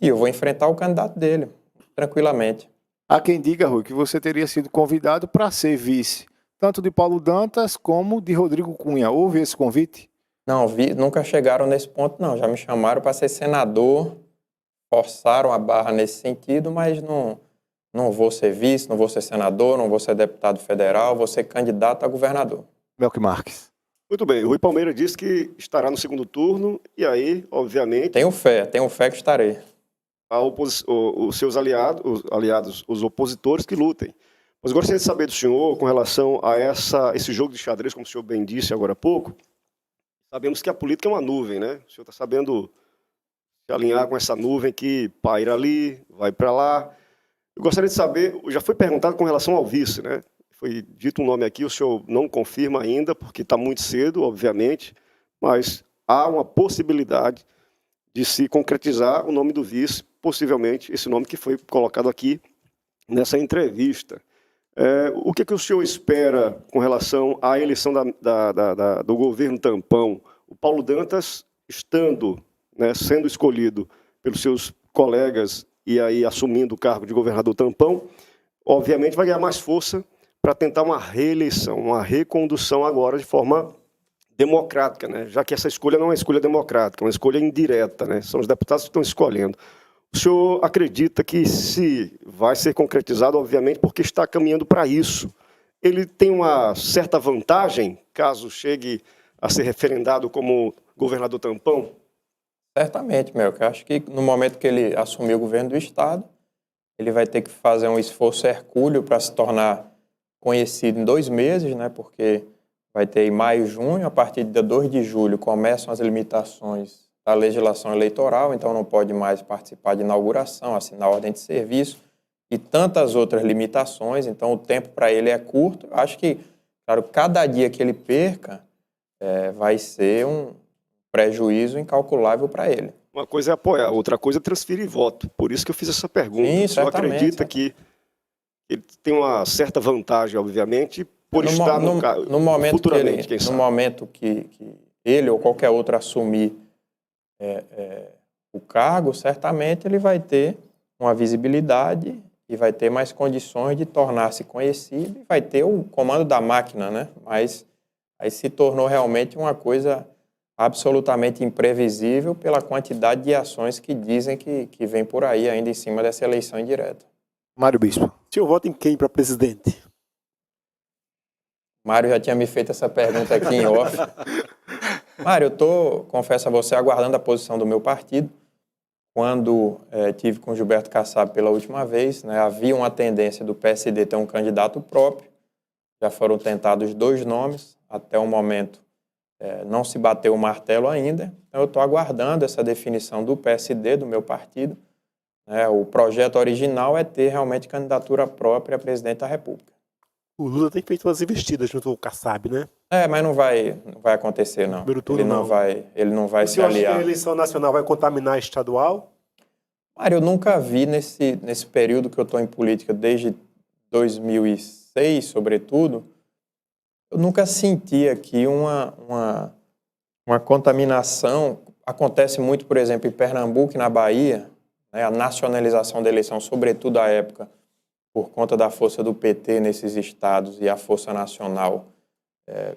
Q: e eu vou enfrentar o candidato dele, tranquilamente.
G: Há quem diga, Rui, que você teria sido convidado para ser vice, tanto de Paulo Dantas como de Rodrigo Cunha. Houve esse convite?
Q: Não, nunca chegaram nesse ponto, não. Já me chamaram para ser senador, forçaram a barra nesse sentido, mas não vou ser vice, não vou ser senador, não vou ser deputado federal, vou ser candidato a governador.
G: Melqui Marques.
A: Muito bem, Rui Palmeira disse que estará no segundo turno e aí, obviamente...
Q: Tenho fé que estarei.
A: Os seus aliados, os opositores que lutem. Mas gostaria de saber do senhor, com relação a esse jogo de xadrez, como o senhor bem disse agora há pouco, sabemos que a política é uma nuvem, né? O senhor está sabendo se alinhar com essa nuvem que paira ali, vai para lá. Eu gostaria de saber, já foi perguntado com relação ao vice, né? Foi dito um nome aqui, o senhor não confirma ainda, porque está muito cedo, obviamente, mas há uma possibilidade de se concretizar o nome do vice, possivelmente esse nome que foi colocado aqui nessa entrevista. O que o senhor espera com relação à eleição do governo tampão? O Paulo Dantas, estando né, sendo escolhido pelos seus colegas e aí assumindo o cargo de governador tampão, obviamente vai ganhar mais força para tentar uma reeleição, uma recondução agora de forma democrática, né? Já que essa escolha não é uma escolha democrática, é uma escolha indireta, né? São os deputados que estão escolhendo. O senhor acredita que se vai ser concretizado, obviamente, porque está caminhando para isso, ele tem uma certa vantagem, caso chegue a ser referendado como governador tampão?
Q: Certamente, Melk. Eu acho que no momento que ele assumir o governo do Estado, ele vai ter que fazer um esforço hercúleo para se tornar conhecido em 2 meses, né? Porque vai ter em maio e junho, a partir do dia 2 de julho, começam as limitações da legislação eleitoral, então não pode mais participar de inauguração, assinar ordem de serviço e tantas outras limitações, então o tempo para ele é curto. Eu acho que, claro, cada dia que ele perca vai ser um prejuízo incalculável para ele.
A: Uma coisa é apoiar, outra coisa é transferir voto. Por isso que eu fiz essa pergunta.
Q: Sim,
A: o senhor acredita
Q: certamente.
A: que ele tem uma certa vantagem, obviamente, por estar
Q: no momento
A: futuramente,
Q: que ele, no momento que ele ou qualquer outro assumir o cargo, certamente ele vai ter uma visibilidade e vai ter mais condições de tornar-se conhecido e vai ter o comando da máquina, né? Mas aí se tornou realmente uma coisa absolutamente imprevisível pela quantidade de ações que dizem que vem por aí ainda em cima dessa eleição indireta.
C: Mário Bispo. O senhor vota em quem para presidente?
Q: Mário já tinha me feito essa pergunta aqui em off. Mário, eu estou, confesso a você, aguardando a posição do meu partido. Quando tive com Gilberto Kassab pela última vez, né, havia uma tendência do PSD ter um candidato próprio. Já foram tentados 2 nomes. Até o momento não se bateu o martelo ainda. Então eu estou aguardando essa definição do PSD, do meu partido. O projeto original é ter realmente candidatura própria a presidente da República.
C: O Lula tem feito umas investidas junto ao Kassab, né?
Q: Mas não vai acontecer, não. Ele não vai se aliar.
C: Você acha que a eleição nacional vai contaminar a estadual?
Q: Mário, eu nunca vi nesse período que eu estou em política, desde 2006, sobretudo, eu nunca senti aqui uma contaminação. Acontece muito, por exemplo, em Pernambuco e na Bahia, né, a nacionalização da eleição, sobretudo à época, por conta da força do PT nesses estados e a força nacional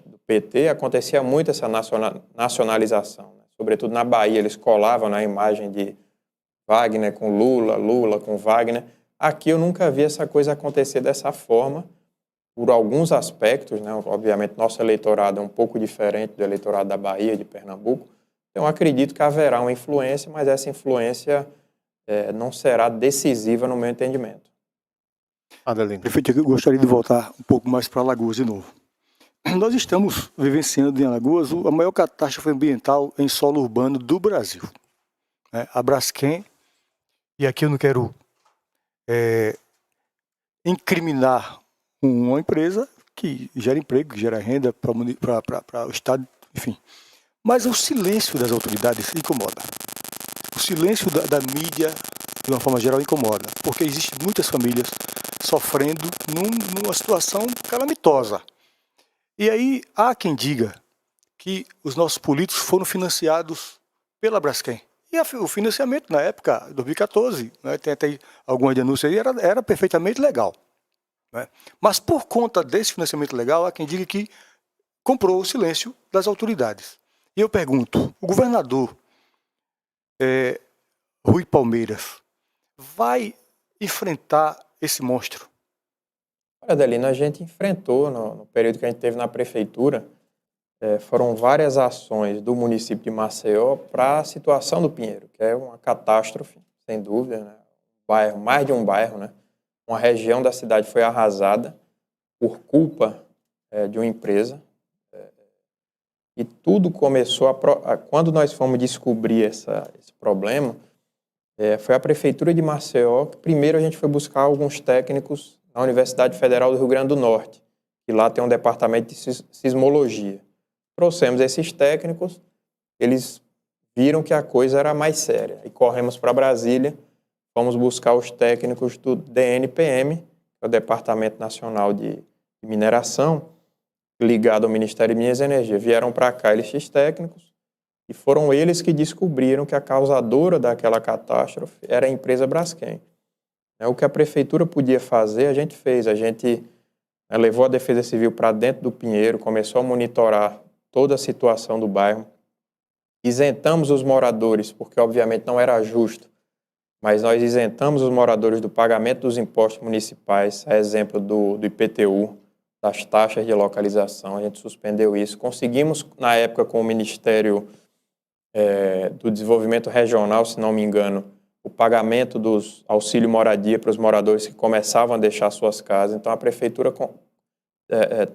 Q: do PT, acontecia muito essa nacionalização. Né? Sobretudo na Bahia, eles colavam na imagem de Wagner com Lula, Lula com Wagner. Aqui eu nunca vi essa coisa acontecer dessa forma, por alguns aspectos, né? Obviamente nosso eleitorado é um pouco diferente do eleitorado da Bahia, de Pernambuco, então eu acredito que haverá uma influência, mas essa influência não será decisiva no meu entendimento.
P: Adelino. Prefeito, eu gostaria de voltar um pouco mais para Alagoas de novo. Nós estamos vivenciando em Alagoas a maior catástrofe ambiental em solo urbano do Brasil. A Braskem, e aqui eu não quero incriminar uma empresa que gera emprego, que gera renda para o Estado, enfim. Mas o silêncio das autoridades incomoda. O silêncio da mídia, de uma forma geral, incomoda. Porque existem muitas famílias sofrendo numa situação calamitosa. E aí há quem diga que os nossos políticos foram financiados pela Braskem. E o financiamento na época, 2014, né, tem até alguma denúncia aí, era perfeitamente legal. Né? Mas por conta desse financiamento legal, há quem diga que comprou o silêncio das autoridades. E eu pergunto, o governador Rui Palmeiras vai enfrentar esse monstro?
Q: Olha, Adelino, a gente enfrentou no período que a gente teve na prefeitura, foram várias ações do município de Maceió para a situação do Pinheiro, que é uma catástrofe, sem dúvida, né? Mais de um bairro, né? Uma região da cidade foi arrasada por culpa de uma empresa. E tudo começou quando nós fomos descobrir esse problema, foi a Prefeitura de Maceió que primeiro a gente foi buscar alguns técnicos na Universidade Federal do Rio Grande do Norte, que lá tem um departamento de sismologia. Trouxemos esses técnicos, eles viram que a coisa era mais séria. E corremos para Brasília, fomos buscar os técnicos do DNPM, que é o Departamento Nacional de Mineração, ligado ao Ministério de Minas e Energia. Vieram para cá esses técnicos E foram eles que descobriram que a causadora daquela catástrofe era a empresa Braskem. O que a prefeitura podia fazer, a gente fez. A gente levou a Defesa Civil para dentro do Pinheiro, começou a monitorar toda a situação do bairro. Isentamos os moradores, porque obviamente não era justo, mas nós isentamos os moradores do pagamento dos impostos municipais, a exemplo do IPTU, das taxas de localização, a gente suspendeu isso. Conseguimos, na época, com o Ministério do Desenvolvimento Regional, se não me engano, o pagamento dos auxílio moradia para os moradores que começavam a deixar suas casas. Então, a Prefeitura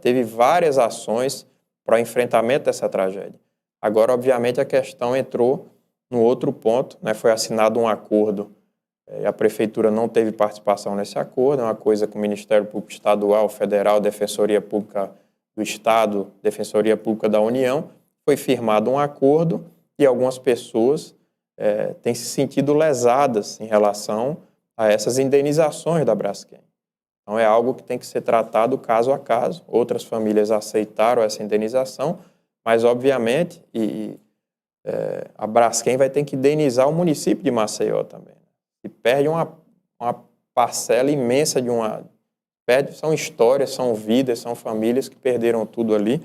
Q: teve várias ações para o enfrentamento dessa tragédia. Agora, obviamente, a questão entrou no outro ponto, né? Foi assinado um acordo, a Prefeitura não teve participação nesse acordo, é uma coisa com o Ministério Público Estadual, Federal, Defensoria Pública do Estado, Defensoria Pública da União. Foi firmado um acordo e algumas pessoas têm se sentido lesadas em relação a essas indenizações da Braskem. Então, é algo que tem que ser tratado caso a caso. Outras famílias aceitaram essa indenização, mas, obviamente, a Braskem vai ter que indenizar o município de Maceió também. E perde uma parcela imensa de uma... São histórias, são vidas, são famílias que perderam tudo ali.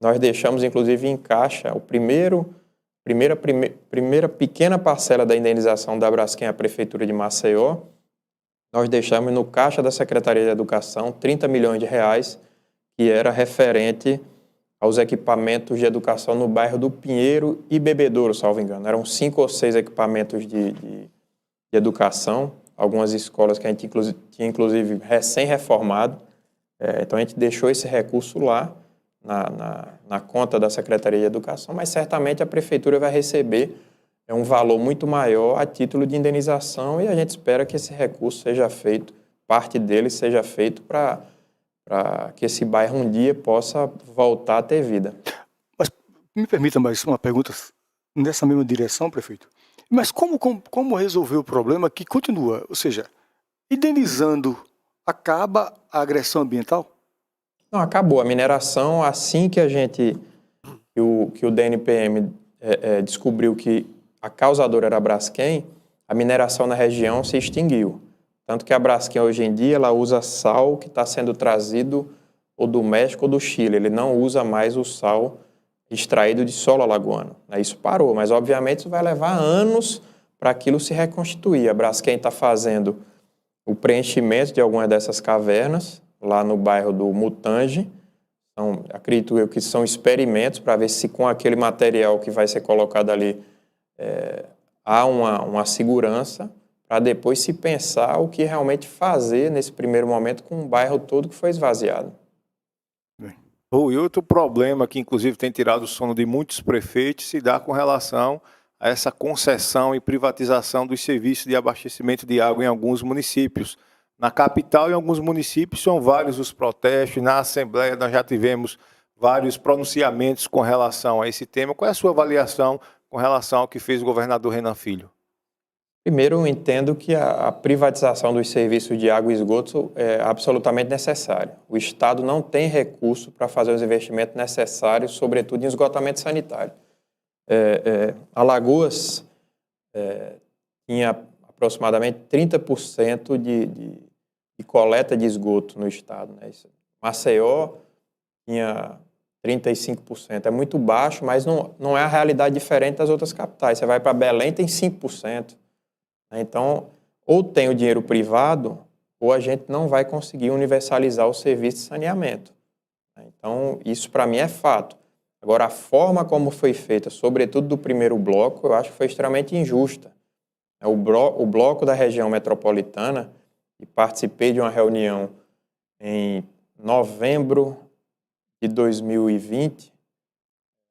Q: Nós deixamos, inclusive, em caixa o primeira pequena parcela da indenização da Braskem à Prefeitura de Maceió. Nós deixamos no caixa da Secretaria de Educação 30 milhões de reais, que era referente aos equipamentos de educação no bairro do Pinheiro e Bebedouro, salvo engano. Eram 5 ou 6 equipamentos de educação, algumas escolas que a gente tinha, inclusive, recém-reformado. Então, a gente deixou esse recurso lá, na conta da Secretaria de Educação, mas certamente a Prefeitura vai receber um valor muito maior a título de indenização e a gente espera que esse recurso seja feito, parte dele seja feito para que esse bairro um dia possa voltar a ter vida.
P: Mas me permita mais uma pergunta nessa mesma direção, prefeito. Mas como resolver o problema que continua? Ou seja, indenizando, acaba a agressão ambiental?
Q: Não, acabou. A mineração, assim que que o DNPM descobriu que a causadora era a Braskem, a mineração na região se extinguiu. Tanto que a Braskem, hoje em dia, ela usa sal que está sendo trazido ou do México ou do Chile. Ele não usa mais o sal extraído de solo alagoano. Isso parou, mas, obviamente, isso vai levar anos para aquilo se reconstituir. A Braskem está fazendo o preenchimento de algumas dessas cavernas, lá no bairro do Mutange. Então, acredito eu que são experimentos para ver se com aquele material que vai ser colocado ali há uma segurança para depois se pensar o que realmente fazer nesse primeiro momento com o bairro todo que foi esvaziado.
G: E outro problema que, inclusive, tem tirado o sono de muitos prefeitos se dá com relação a essa concessão e privatização dos serviços de abastecimento de água em alguns municípios. Na capital e em alguns municípios são vários os protestos. Na Assembleia nós já tivemos vários pronunciamentos com relação a esse tema. Qual é a sua avaliação com relação ao que fez o governador Renan Filho?
Q: Primeiro, eu entendo que a privatização dos serviços de água e esgoto é absolutamente necessária. O Estado não tem recurso para fazer os investimentos necessários, sobretudo em esgotamento sanitário. Alagoas tinha aproximadamente 30% de coleta de esgoto no Estado. Maceió tinha 35%. É muito baixo, mas não é a realidade diferente das outras capitais. Você vai para Belém, tem 5%. Então, ou tem o dinheiro privado, ou a gente não vai conseguir universalizar o serviço de saneamento. Então, isso para mim é fato. Agora, a forma como foi feita, sobretudo do primeiro bloco, eu acho que foi extremamente injusta. O bloco da região metropolitana, e participei de uma reunião em novembro de 2020,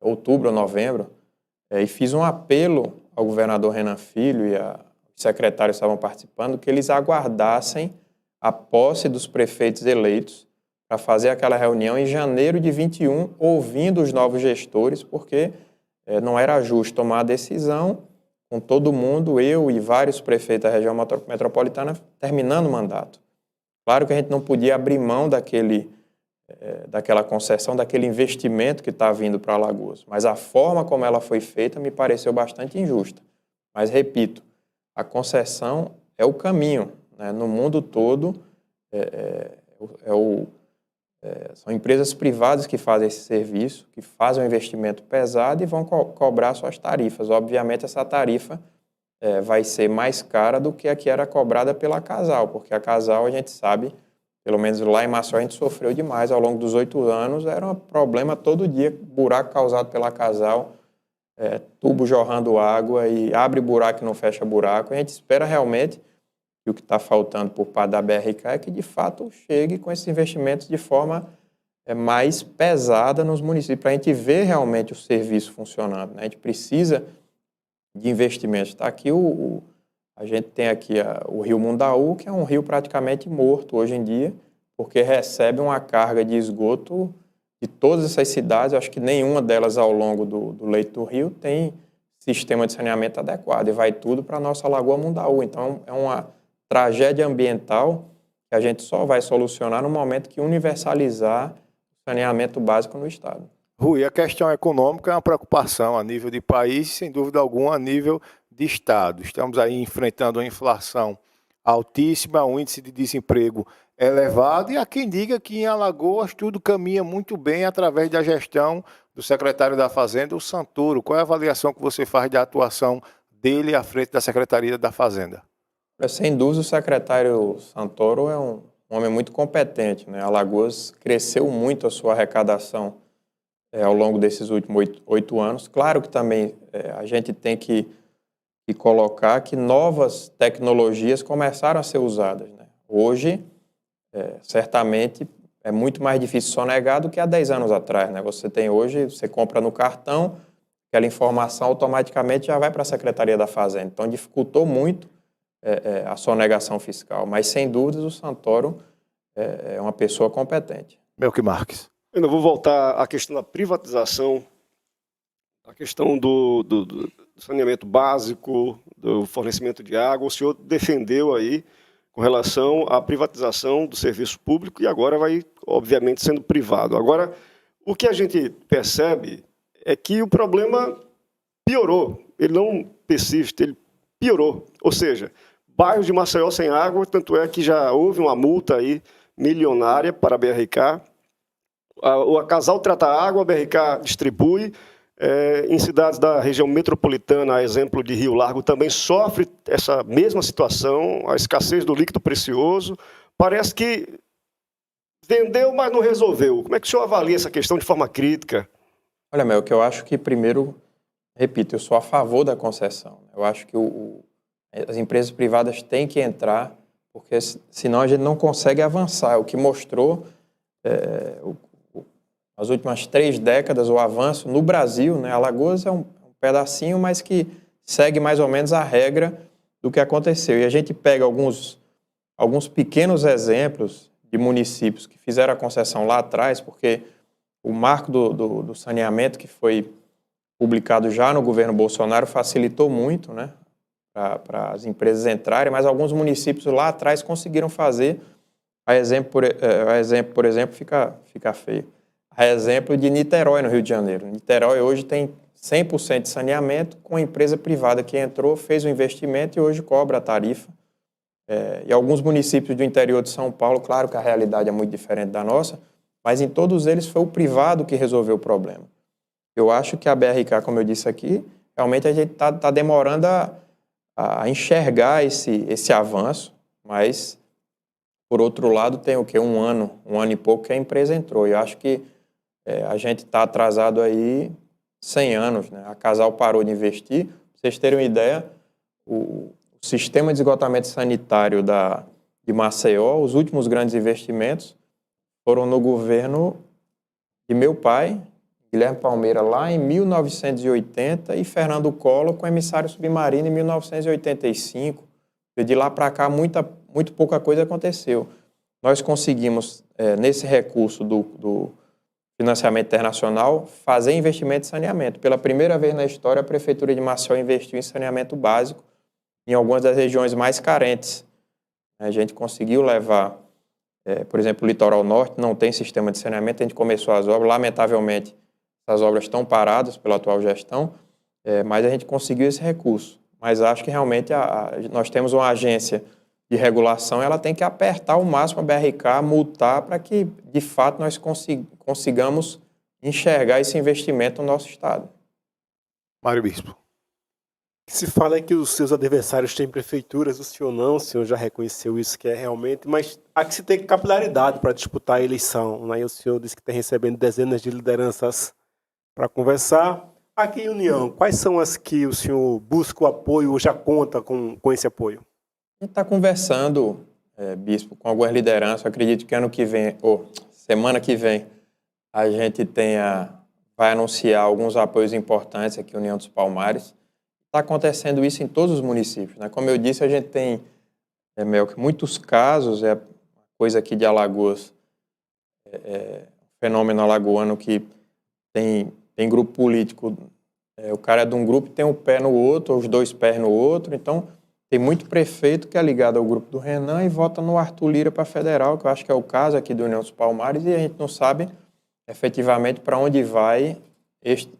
Q: outubro ou novembro, e fiz um apelo ao governador Renan Filho e os secretários estavam participando, que eles aguardassem a posse dos prefeitos eleitos para fazer aquela reunião em janeiro de 21, ouvindo os novos gestores, porque não era justo tomar a decisão com todo mundo, eu e vários prefeitos da região metropolitana terminando o mandato. Claro que a gente não podia abrir mão daquele daquela concessão, daquele investimento que está vindo para Alagoas. Mas a forma como ela foi feita me pareceu bastante injusta. Mas, repito, a concessão é o caminho, né? No mundo todo, são empresas privadas que fazem esse serviço, que fazem um investimento pesado e vão cobrar suas tarifas. Obviamente, essa tarifa vai ser mais cara do que a que era cobrada pela Casal, porque a Casal, a gente sabe, pelo menos lá em Maceió, a gente sofreu demais ao longo dos 8 anos, era um problema todo dia, buraco causado pela Casal, tubo jorrando água e abre buraco e não fecha buraco. A gente espera realmente que o que está faltando por parte da BRK é que, de fato, chegue com esses investimentos de forma mais pesada nos municípios, para a gente ver realmente o serviço funcionando, né? A gente precisa de investimentos. Tá aqui a gente tem aqui o Rio Mundaú, que é um rio praticamente morto hoje em dia, porque recebe uma carga de esgoto de todas essas cidades. Eu acho que nenhuma delas ao longo do leito do rio tem sistema de saneamento adequado, e vai tudo para a nossa Lagoa Mundaú. Então, é uma tragédia ambiental que a gente só vai solucionar no momento que universalizar o saneamento básico no Estado.
G: Rui, a questão econômica é uma preocupação a nível de país, sem dúvida alguma, a nível de Estado. Estamos aí enfrentando uma inflação altíssima, um índice de desemprego elevado, e há quem diga que em Alagoas tudo caminha muito bem através da gestão do secretário da Fazenda, o Santoro. Qual é a avaliação que você faz da atuação dele à frente da Secretaria da Fazenda?
Q: Sem dúvida, o secretário Santoro é um homem muito competente, né? Alagoas cresceu muito a sua arrecadação ao longo desses últimos 8 anos. Claro que também a gente tem que colocar que novas tecnologias começaram a ser usadas, né? Hoje, certamente, é muito mais difícil sonegar do que há 10 anos atrás, né? Você compra no cartão, aquela informação automaticamente já vai para a Secretaria da Fazenda. Então, dificultou muito a sonegação fiscal. Mas, sem dúvidas, o Santoro é uma pessoa competente.
G: Melqui Marques.
A: Eu vou voltar à questão da privatização, a questão do saneamento básico, do fornecimento de água. O senhor defendeu aí com relação à privatização do serviço público e agora vai, obviamente, sendo privado. Agora, o que a gente percebe é que o problema piorou. Ele não persiste, ele piorou. Ou seja, bairros de Maceió sem água, tanto é que já houve uma multa aí milionária para a BRK. A Casal trata a água, a BRK distribui. Em cidades da região metropolitana, a exemplo de Rio Largo, também sofre essa mesma situação, a escassez do líquido precioso. Parece que vendeu, mas não resolveu. Como é que o senhor avalia essa questão de forma crítica?
Q: Olha, Mel, que eu acho que, primeiro, repito, eu sou a favor da concessão. Eu acho que as empresas privadas têm que entrar, porque senão a gente não consegue avançar. O que mostrou nas últimas 3 décadas, o avanço no Brasil, né? Alagoas é um pedacinho, mas que segue mais ou menos a regra do que aconteceu. E a gente pega alguns pequenos exemplos de municípios que fizeram a concessão lá atrás, porque o marco do saneamento que foi publicado já no governo Bolsonaro facilitou muito, né, para as empresas entrarem, mas alguns municípios lá atrás conseguiram fazer. A exemplo, por exemplo, fica feio. A exemplo de Niterói, no Rio de Janeiro. Niterói hoje tem 100% de saneamento com a empresa privada que entrou, fez o investimento e hoje cobra a tarifa. E alguns municípios do interior de São Paulo, claro que a realidade é muito diferente da nossa, mas em todos eles foi o privado que resolveu o problema. Eu acho que a BRK, como eu disse aqui, realmente a gente está demorando a enxergar esse avanço, mas, por outro lado, tem o quê? Um ano e pouco que a empresa entrou. E eu acho que a gente está atrasado aí 100 anos, né? A Casal parou de investir. Para vocês terem uma ideia, o sistema de esgotamento sanitário de Maceió, os últimos grandes investimentos foram no governo de meu pai, Guilherme Palmeira, lá em 1980, e Fernando Collor com emissário submarino em 1985. E de lá para cá, muito pouca coisa aconteceu. Nós conseguimos, nesse recurso do financiamento internacional, fazer investimento em saneamento. Pela primeira vez na história, a Prefeitura de Maceió investiu em saneamento básico em algumas das regiões mais carentes. A gente conseguiu levar Por exemplo, o Litoral Norte não tem sistema de saneamento, a gente começou as obras, lamentavelmente, essas obras estão paradas pela atual gestão, mas a gente conseguiu esse recurso. Mas acho que realmente nós temos uma agência de regulação, ela tem que apertar ao máximo a BRK, multar, para que, de fato, nós consigamos enxergar esse investimento no nosso Estado.
G: Mário Bispo.
C: O que se fala é que os seus adversários têm prefeituras, o senhor não, o senhor já reconheceu isso que é realmente, mas há que se ter capilaridade para disputar a eleição, né? E o senhor disse que está recebendo dezenas de lideranças para conversar. Aqui em União, quais são as que o senhor busca o apoio ou já conta com esse apoio?
Q: A gente está conversando, Bispo, com algumas lideranças. Eu acredito que ano que vem, ou semana que vem, a gente vai anunciar alguns apoios importantes aqui em União dos Palmares. Está acontecendo isso em todos os municípios, né? Como eu disse, a gente tem, Melk, muitos casos, coisa aqui de Alagoas, fenômeno alagoano que tem grupo político, o cara é de um grupo e tem um pé no outro, ou os dois pés no outro, então tem muito prefeito que é ligado ao grupo do Renan e vota no Arthur Lira para federal, que eu acho que é o caso aqui do União dos Palmares, e a gente não sabe efetivamente para onde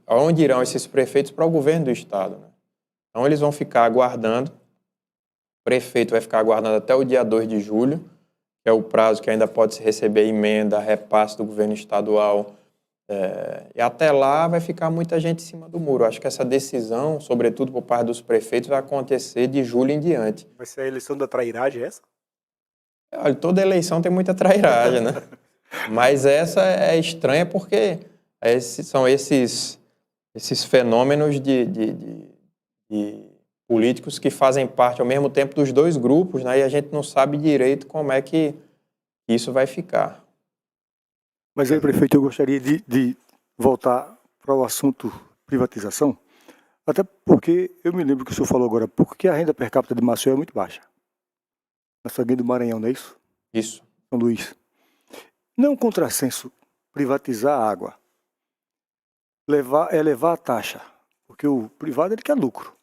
Q: onde irão esses prefeitos para o governo do Estado, né? Então eles vão ficar aguardando, o prefeito vai ficar aguardando até o dia 2 de julho, que é o prazo que ainda pode se receber emenda, repasse do governo estadual, e até lá vai ficar muita gente em cima do muro. Acho que essa decisão, sobretudo por parte dos prefeitos, vai acontecer de julho em diante.
C: Vai ser a eleição da trairagem essa?
Q: Olha, toda eleição tem muita trairagem, né? Mas essa é estranha porque são esses fenômenos de políticos que fazem parte ao mesmo tempo dos dois grupos, né? E a gente não sabe direito como é que isso vai ficar.
P: Mas aí, prefeito, eu gostaria de voltar para o assunto privatização, até porque eu me lembro que o senhor falou agora, porque a renda per capita de Maceió é muito baixa. Na Sanguinha do Maranhão, não é isso?
Q: Isso.
P: São Luís. Não é um contrassenso privatizar a água, elevar a taxa, porque o privado ele quer lucro,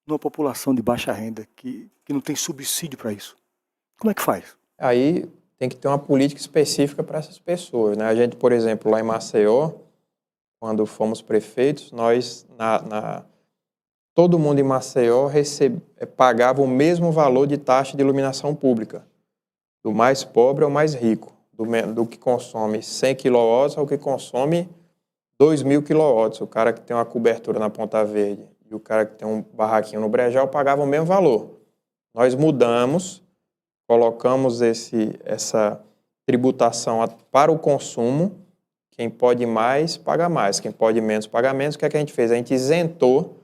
P: numa população de baixa renda que não tem subsídio para isso. Como é que faz?
Q: Aí tem que ter uma política específica para essas pessoas, né? A gente, por exemplo, lá em Maceió, quando fomos prefeitos, nós, todo mundo em Maceió pagava o mesmo valor de taxa de iluminação pública, do mais pobre ao mais rico, do que consome 100 kW ao que consome 2.000 kW. O cara que tem uma cobertura na Ponta Verde e o cara que tem um barraquinho no Brejal pagavam o mesmo valor. Nós mudamos, colocamos essa tributação para o consumo. Quem pode mais, paga mais. Quem pode menos, paga menos. O que é que a gente fez? A gente isentou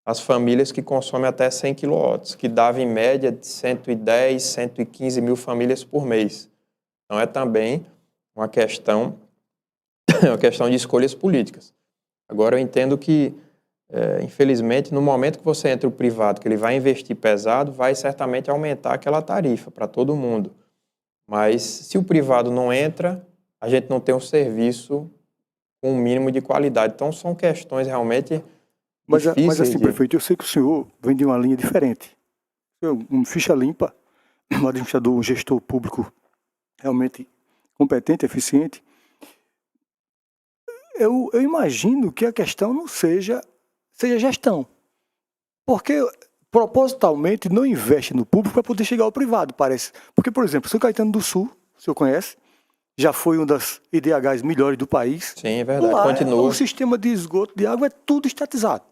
Q: as famílias que consomem até 100 kW, que dava em média de 110, 115 mil famílias por mês. Então é também uma questão de escolhas políticas. Agora eu entendo que, infelizmente, no momento que você entra o privado, que ele vai investir pesado, vai certamente aumentar aquela tarifa para todo mundo. Mas se o privado não entra, a gente não tem um serviço com um mínimo de qualidade. Então são questões realmente difíceis.
P: Mas assim, prefeito, eu sei que o senhor vem de uma linha diferente. Um ficha limpa, um administrador, um gestor público realmente competente, eficiente. Eu imagino que a questão não seja gestão. Porque propositalmente não investe no público para poder chegar ao privado, parece. Porque, por exemplo, São Caetano do Sul, o senhor conhece, já foi uma das IDHs melhores do país.
Q: Sim, é verdade,
P: lá,
Q: continua.
P: O sistema de esgoto de água é tudo estatizado.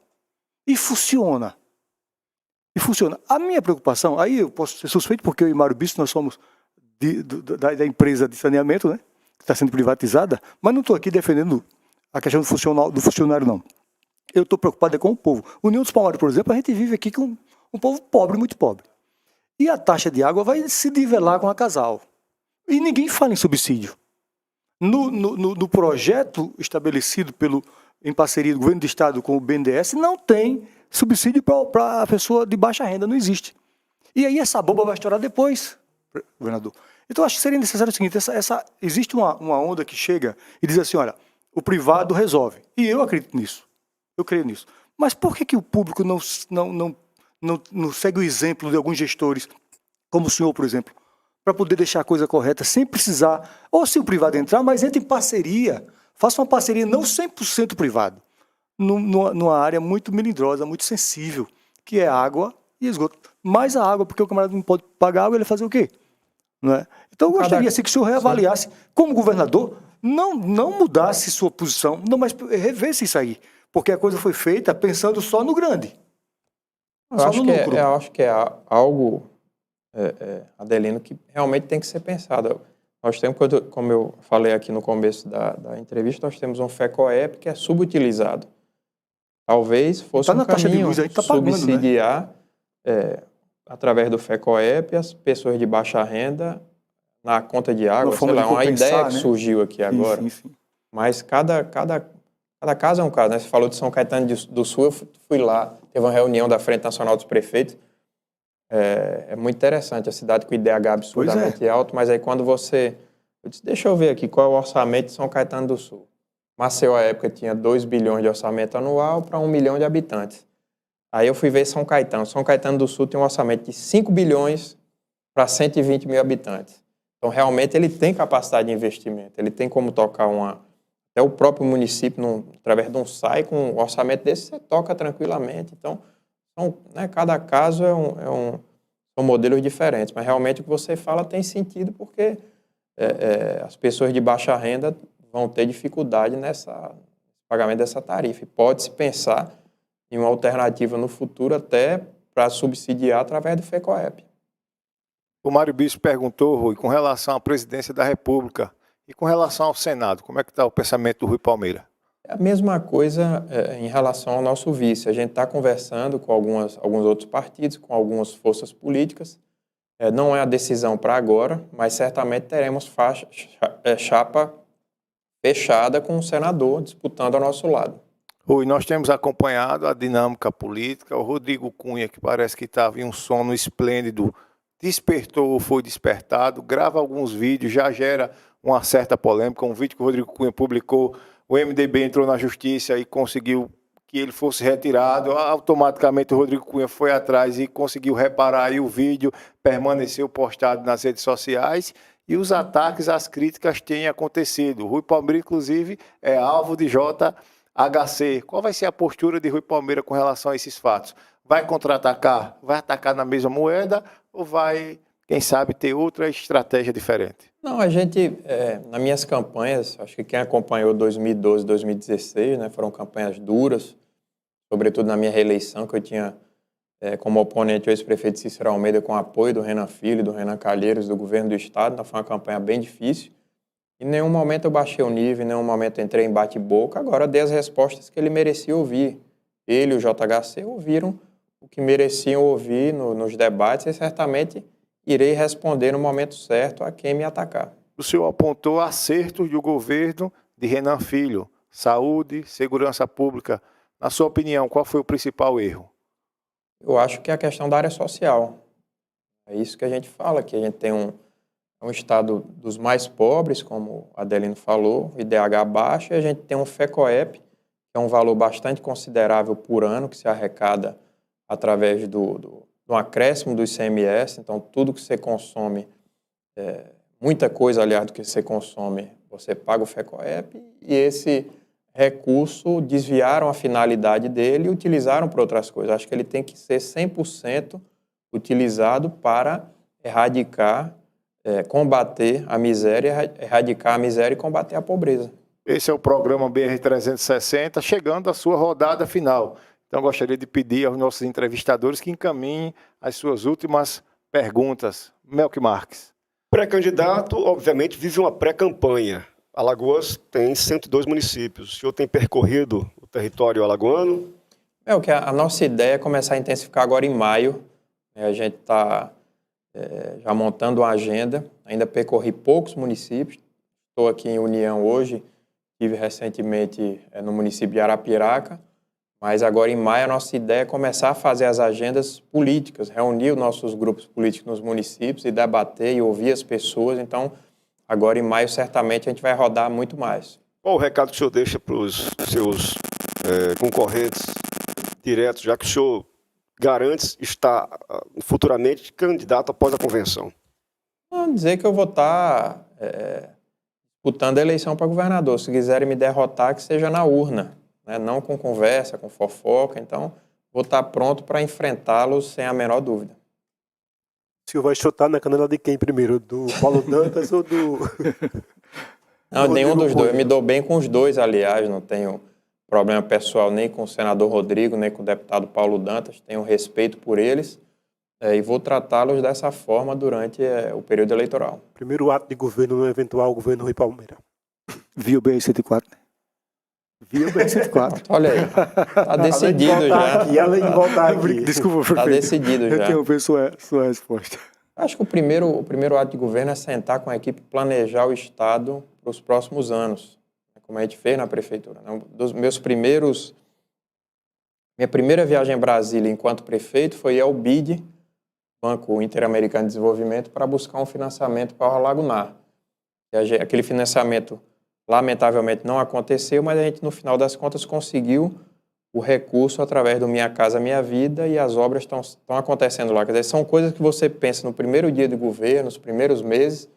P: E funciona. A minha preocupação, aí eu posso ser suspeito, porque eu e Mário Bispo, nós somos da empresa de saneamento, né, que está sendo privatizada, mas não estou aqui defendendo a questão do funcionário, não. Eu estou preocupado com o povo. União dos Palmares, por exemplo, a gente vive aqui com um povo pobre, muito pobre. E a taxa de água vai se nivelar com a Casal. E ninguém fala em subsídio. No projeto estabelecido em parceria do governo do estado com o BNDES, não tem subsídio para a pessoa de baixa renda, não existe. E aí essa bomba vai estourar depois, governador. Então acho que seria necessário o seguinte, existe uma onda que chega e diz assim, olha, o privado resolve. E eu acredito nisso, eu creio nisso. Mas por que o público não segue o exemplo de alguns gestores, como o senhor, por exemplo? para poder deixar a coisa correta, sem precisar, ou se o privado entrar, mas entre em parceria, faça uma parceria não 100% privado, numa área muito melindrosa, muito sensível, que é água e esgoto. Mais a água, porque o camarada não pode pagar água, ele vai fazer o quê? Não é? Então eu gostaria assim, que o senhor reavaliasse, como governador, não mudasse sua posição, não, mas revesse isso aí, porque a coisa foi feita pensando só no grande.
Q: Eu acho que é algo, Adelino, que realmente tem que ser pensado. Nós temos, como eu falei aqui no começo da entrevista, nós temos um FECOEP que é subutilizado. Talvez fosse um caminho subsidiar, através do FECOEP, as pessoas de baixa renda na conta de água, sei lá, uma ideia que surgiu aqui agora. Sim. Mas cada caso é um caso, né? Você falou de São Caetano do Sul, eu fui lá, teve uma reunião da Frente Nacional dos Prefeitos. É muito interessante, a cidade com IDH absurdamente alto, mas aí quando você... Eu disse, deixa eu ver aqui qual é o orçamento de São Caetano do Sul. Maceió, à época, tinha 2 bilhões de orçamento anual para 1 milhão de habitantes. Aí eu fui ver São Caetano. São Caetano do Sul tem um orçamento de 5 bilhões para 120 mil habitantes. Então, realmente, ele tem capacidade de investimento. Ele tem como tocar até o próprio município, através de um SAI, com um orçamento desse, você toca tranquilamente. Então, cada caso são modelos diferentes. Mas, realmente, o que você fala tem sentido, porque as pessoas de baixa renda vão ter dificuldade no pagamento dessa tarifa. E pode-se pensar em uma alternativa no futuro até para subsidiar através do FECOEP.
G: O Mário Bispo perguntou, Rui, com relação à presidência da República e com relação ao Senado, como é que está o pensamento do Rui Palmeira?
Q: É a mesma coisa em relação ao nosso vice. A gente está conversando com alguns outros partidos, com algumas forças políticas. Não é a decisão para agora, mas certamente teremos chapa fechada com o senador disputando ao nosso lado.
G: Rui, nós temos acompanhado a dinâmica política. O Rodrigo Cunha, que parece que estava em um sono esplêndido, despertou ou foi despertado, grava alguns vídeos, já gera uma certa polêmica. Um vídeo que o Rodrigo Cunha publicou, o MDB entrou na justiça e conseguiu que ele fosse retirado. Automaticamente o Rodrigo Cunha foi atrás e conseguiu reparar, e o vídeo permaneceu postado nas redes sociais. E os ataques, as críticas têm acontecido. O Rui Palmeira, inclusive, é alvo de JHC. Qual vai ser a postura de Rui Palmeira com relação a esses fatos? Vai contra-atacar? Vai atacar na mesma moeda? Ou vai, quem sabe, ter outra estratégia diferente?
Q: Não, a gente, nas minhas campanhas, acho que quem acompanhou 2012, 2016, né, foram campanhas duras, sobretudo na minha reeleição, que eu tinha como oponente o ex-prefeito Cícero Almeida, com apoio do Renan Filho, do Renan Calheiros, do governo do estado. Então foi uma campanha bem difícil. Em nenhum momento eu baixei o nível, em nenhum momento entrei em bate-boca. Agora dei as respostas que ele merecia ouvir. Ele e o JHC ouviram o que mereciam ouvir nos debates, e certamente irei responder no momento certo a quem me atacar.
G: O senhor apontou acertos do governo de Renan Filho, saúde, segurança pública. Na sua opinião, qual foi o principal erro?
Q: Eu acho que é a questão da área social. É isso que a gente fala, que a gente tem um estado dos mais pobres, como o Adelino falou, IDH baixo, e a gente tem um FECOEP, que é um valor bastante considerável por ano, que se arrecada através do acréscimo do ICMS. Então, tudo que você consome, muita coisa, aliás, do que você consome, você paga o FECOEP, e esse recurso desviaram a finalidade dele e utilizaram para outras coisas. Acho que ele tem que ser 100% utilizado para erradicar, combater a miséria, erradicar a miséria e combater a pobreza.
G: Esse é o programa BR-360, chegando à sua rodada final. Então, gostaria de pedir aos nossos entrevistadores que encaminhem as suas últimas perguntas. Melk Marques.
A: Pré-candidato, obviamente, vive uma pré-campanha. Alagoas tem 102 municípios. O senhor tem percorrido o território alagoano?
Q: Que a nossa ideia é começar a intensificar agora em maio. A gente está já montando uma agenda. Ainda percorri poucos municípios. Estou aqui em União hoje. Estive recentemente no município de Arapiraca. Mas agora em maio a nossa ideia é começar a fazer as agendas políticas, reunir os nossos grupos políticos nos municípios e debater e ouvir as pessoas. Então, agora em maio certamente a gente vai rodar muito mais.
A: Qual o recado que o senhor deixa para os seus concorrentes diretos, já que o senhor garante estar futuramente candidato após a convenção?
Q: Não dizer que eu vou estar disputando a eleição para governador. Se quiserem me derrotar, que seja na urna, né? Não com conversa, com fofoca. Então, vou estar pronto para enfrentá-los sem a menor dúvida.
C: O senhor vai chutar na canela de quem primeiro? Do Paulo Dantas ou do...
Q: Não, nenhum dos dois. Eu me dou bem com os dois, aliás. Não tenho problema pessoal nem com o senador Rodrigo, nem com o deputado Paulo Dantas. Tenho respeito por eles e vou tratá-los dessa forma durante o período eleitoral.
C: Primeiro ato de governo no eventual governo Rui Palmeira.
P: Via o BR-104, né? Via o BR-104.
Q: Olha aí, tá decidido já.
C: Além de voltar aqui.
P: Desculpa, prefeito.
Q: Tá decidido já.
P: Eu tenho sua resposta.
Q: Acho que o primeiro ato de governo é sentar com a equipe e planejar o Estado para os próximos anos, como a gente fez na prefeitura. Minha primeira viagem em Brasília enquanto prefeito foi ao BID, Banco Interamericano de Desenvolvimento, para buscar um financiamento para o Lago Nar. Aquele financiamento, lamentavelmente, não aconteceu, mas a gente, no final das contas, conseguiu o recurso através do Minha Casa Minha Vida e as obras estão acontecendo lá. Quer dizer, são coisas que você pensa no primeiro dia de governo, nos primeiros meses,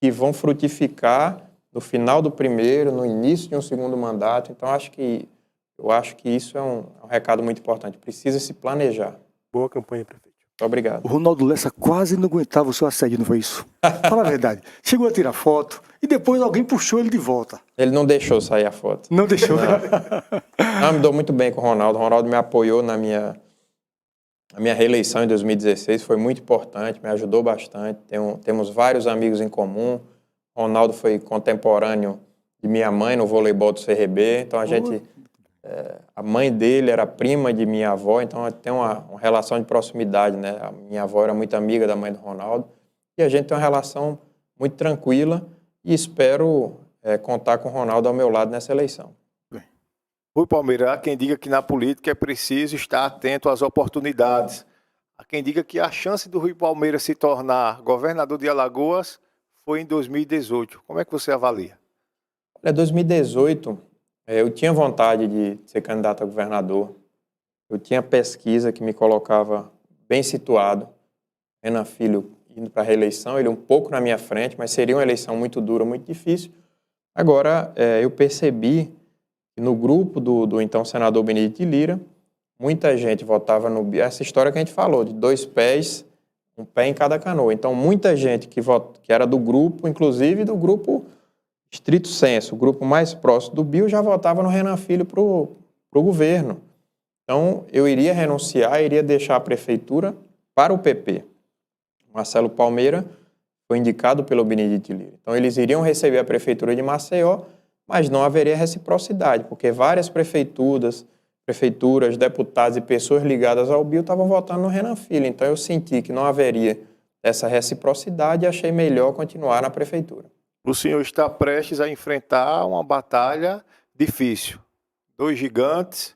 Q: que vão frutificar no final do primeiro, no início de um segundo mandato. Então, eu acho que isso é um recado muito importante. Precisa se planejar.
C: Boa campanha, prefeito.
Q: Muito obrigado.
P: O Ronaldo Lessa quase não aguentava o seu assédio, não foi isso? Fala a verdade. Chegou a tirar foto e depois alguém puxou ele de volta.
Q: Ele não deixou sair a foto.
P: Não deixou?
Q: Não, me dou muito bem com o Ronaldo. O Ronaldo me apoiou na minha reeleição em 2016. Foi muito importante, me ajudou bastante. Temos vários amigos em comum. O Ronaldo foi contemporâneo de minha mãe no voleibol do CRB. Então, a mãe dele era prima de minha avó, então tem uma relação de proximidade, né? A minha avó era muito amiga da mãe do Ronaldo e a gente tem uma relação muito tranquila e espero contar com o Ronaldo ao meu lado nessa eleição.
G: Rui Palmeira, há quem diga que na política é preciso estar atento às oportunidades. Há quem diga que a chance do Rui Palmeira se tornar governador de Alagoas foi em 2018. Como é que você avalia?
Q: Em 2018... eu tinha vontade de ser candidato a governador. Eu tinha pesquisa que me colocava bem situado. Renan Filho indo para a reeleição, ele um pouco na minha frente, mas seria uma eleição muito dura, muito difícil. Agora, eu percebi que no grupo do então senador Benedito de Lira, muita gente votava no BIL. Essa história que a gente falou, de 2 pés, um pé em cada canoa. Então, muita gente que era do grupo, inclusive do grupo estrito senso, o grupo mais próximo do BIL já votava no Renan Filho para o governo. Então, eu iria renunciar, iria deixar a prefeitura para o PP. Marcelo Palmeira foi indicado pelo Benedito Lira. Então, eles iriam receber a prefeitura de Maceió, mas não haveria reciprocidade, porque várias prefeituras, deputados e pessoas ligadas ao BIL estavam votando no Renan Filho. Então, eu senti que não haveria essa reciprocidade e achei melhor continuar na prefeitura.
G: O senhor está prestes a enfrentar uma batalha difícil. 2 gigantes,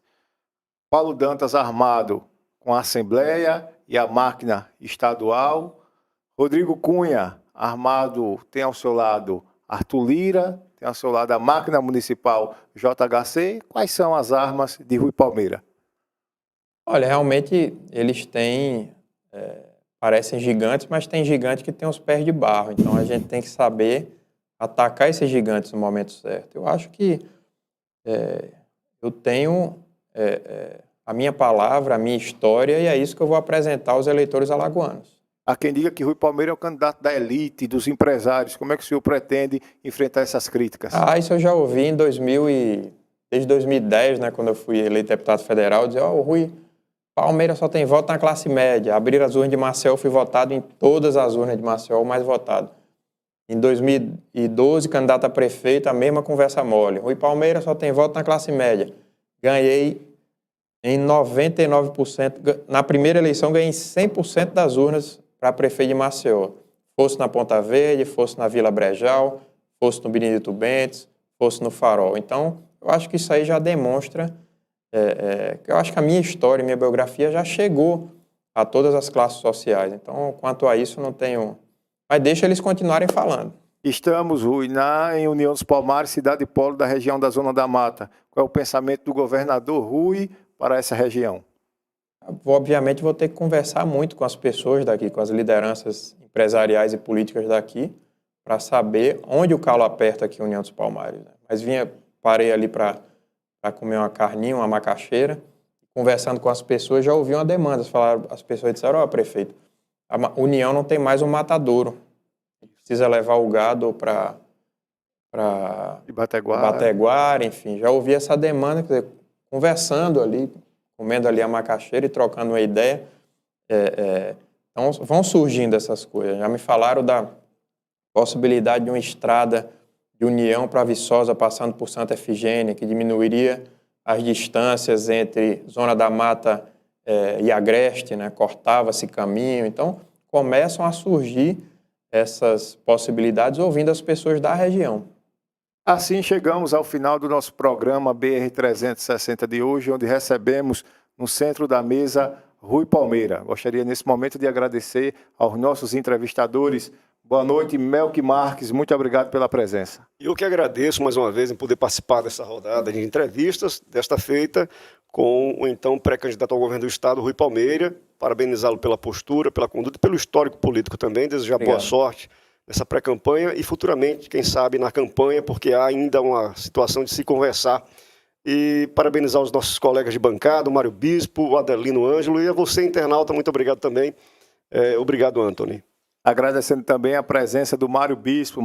G: Paulo Dantas armado com a Assembleia e a máquina estadual, Rodrigo Cunha armado, tem ao seu lado Arthur Lira, tem ao seu lado a máquina municipal JHC. Quais são as armas de Rui Palmeira?
Q: Olha, realmente eles parecem gigantes, mas tem gigante que tem os pés de barro. Então a gente tem que saber atacar esses gigantes no momento certo. Eu acho que eu tenho a minha palavra, a minha história, e é isso que eu vou apresentar aos eleitores alagoanos.
G: Há quem diga que Rui Palmeira é o candidato da elite, dos empresários. Como é que o senhor pretende enfrentar essas críticas?
Q: Isso eu já ouvi desde 2010, né, quando eu fui eleito deputado federal, dizer, o Rui Palmeira só tem voto na classe média. Abrir as urnas de Maceió, eu fui votado em todas as urnas de Maceió, o mais votado. Em 2012, candidato a prefeito, a mesma conversa mole. Rui Palmeira só tem voto na classe média. Ganhei em 99%. Na primeira eleição, ganhei em 100% das urnas para prefeito de Maceió. Fosse na Ponta Verde, fosse na Vila Brejal, fosse no Benedito Bentes, fosse no Farol. Então, eu acho que isso aí já demonstra que eu acho que a minha história, minha biografia já chegou a todas as classes sociais. Então, quanto a isso, não tenho... Mas deixa eles continuarem falando.
G: Estamos, Rui, em União dos Palmares, cidade polo da região da Zona da Mata. Qual é o pensamento do governador Rui para essa região?
Q: Obviamente vou ter que conversar muito com as pessoas daqui, com as lideranças empresariais e políticas daqui, para saber onde o calo aperta aqui em União dos Palmares. Né? Mas parei ali para comer uma carninha, uma macaxeira, conversando com as pessoas, já ouvi uma demanda. As pessoas disseram, ó, prefeito, a União não tem mais um matadouro. Precisa levar o gado para Bateguara, enfim. Já ouvi essa demanda, quer dizer, conversando ali, comendo ali a macaxeira e trocando uma ideia. Então, vão surgindo essas coisas. Já me falaram da possibilidade de uma estrada de União para Viçosa, passando por Santa Efigênia, que diminuiria as distâncias entre Zona da Mata e Agreste, né? Cortava-se caminho. Então, começam a surgir essas possibilidades ouvindo as pessoas da região.
G: Assim chegamos ao final do nosso programa BR 360 de hoje, onde recebemos no centro da mesa Rui Palmeira. Gostaria nesse momento de agradecer aos nossos entrevistadores. Boa noite, Melqui Marques, muito obrigado pela presença.
A: Eu que agradeço mais uma vez em poder participar dessa rodada de entrevistas, desta feita, com o então pré-candidato ao governo do Estado, Rui Palmeira, parabenizá-lo pela postura, pela conduta e pelo histórico político também, desejar boa sorte nessa pré-campanha e futuramente, quem sabe, na campanha, porque há ainda uma situação de se conversar. E parabenizar os nossos colegas de bancada, o Mário Bispo, o Adelino Ângelo e a você, internauta, muito obrigado também. Obrigado, Antony.
G: Agradecendo também a presença do Mário Bispo,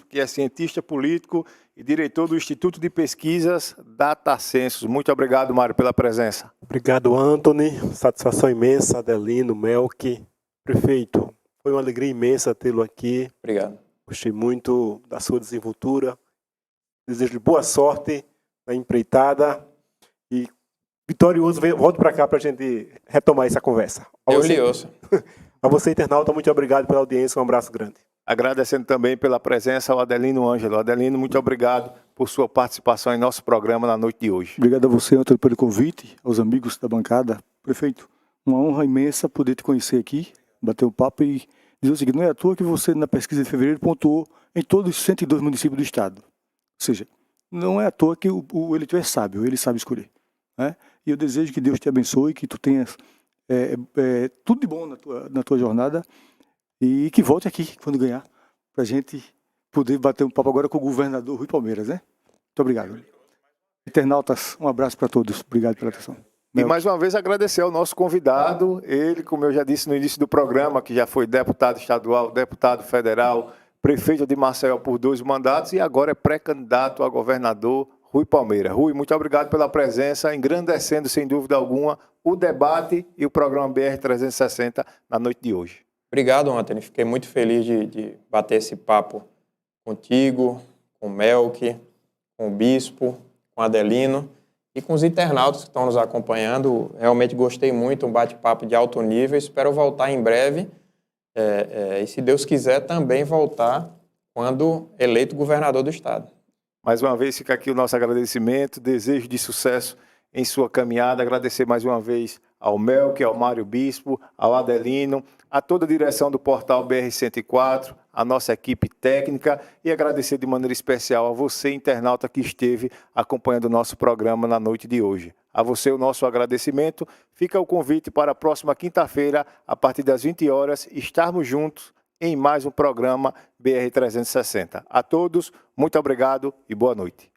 G: que é cientista político e diretor do Instituto de Pesquisas Datacensus. Muito obrigado, Mário, pela presença.
C: Obrigado, Antony. Satisfação imensa, Adelino, Melqui. Prefeito, foi uma alegria imensa tê-lo aqui.
Q: Obrigado.
C: Gostei muito da sua desenvoltura. Desejo boa sorte na empreitada. E, vitorioso, volto para cá para a gente retomar essa conversa.
Q: Eu lhe ouço.
C: A você, internauta, muito obrigado pela audiência. Um abraço grande.
G: Agradecendo também pela presença ao Adelino Ângelo. Adelino, muito obrigado por sua participação em nosso programa na noite de hoje.
P: Obrigado a você, Antônio, pelo convite, aos amigos da bancada. Prefeito, uma honra imensa poder te conhecer aqui, bater um papo e dizer o seguinte, não é à toa que você, na pesquisa de fevereiro, pontuou em todos os 102 municípios do Estado. Ou seja, não é à toa que o eleitor é sábio, ele sabe escolher. Né? E eu desejo que Deus te abençoe, que tu tenhas tudo de bom na tua jornada e que volte aqui quando ganhar, para a gente poder bater um papo agora com o governador Rui Palmeiras, né? Muito obrigado. Internautas, um abraço para todos. Obrigado pela atenção.
G: E mais uma vez agradecer ao nosso convidado, ele, como eu já disse no início do programa, que já foi deputado estadual, deputado federal, prefeito de Maceió por 2 mandatos e agora é pré-candidato a governador, Rui Palmeira. Rui, muito obrigado pela presença, engrandecendo, sem dúvida alguma, o debate e o programa BR 360 na noite de hoje.
Q: Obrigado, Antony. Fiquei muito feliz de bater esse papo contigo, com o Melqui, com o Bispo, com o Adelino e com os internautas que estão nos acompanhando. Realmente gostei muito, um bate-papo de alto nível. Espero voltar em breve e, se Deus quiser, também voltar quando eleito governador do Estado.
G: Mais uma vez fica aqui o nosso agradecimento, desejo de sucesso em sua caminhada. Agradecer mais uma vez ao Melqui, ao Mário Bispo, ao Adelino, a toda a direção do portal BR-104, a nossa equipe técnica e agradecer de maneira especial a você, internauta, que esteve acompanhando o nosso programa na noite de hoje. A você o nosso agradecimento. Fica o convite para a próxima quinta-feira, a partir das 20 horas, estarmos juntos em mais um programa BR 360. A todos, muito obrigado e boa noite.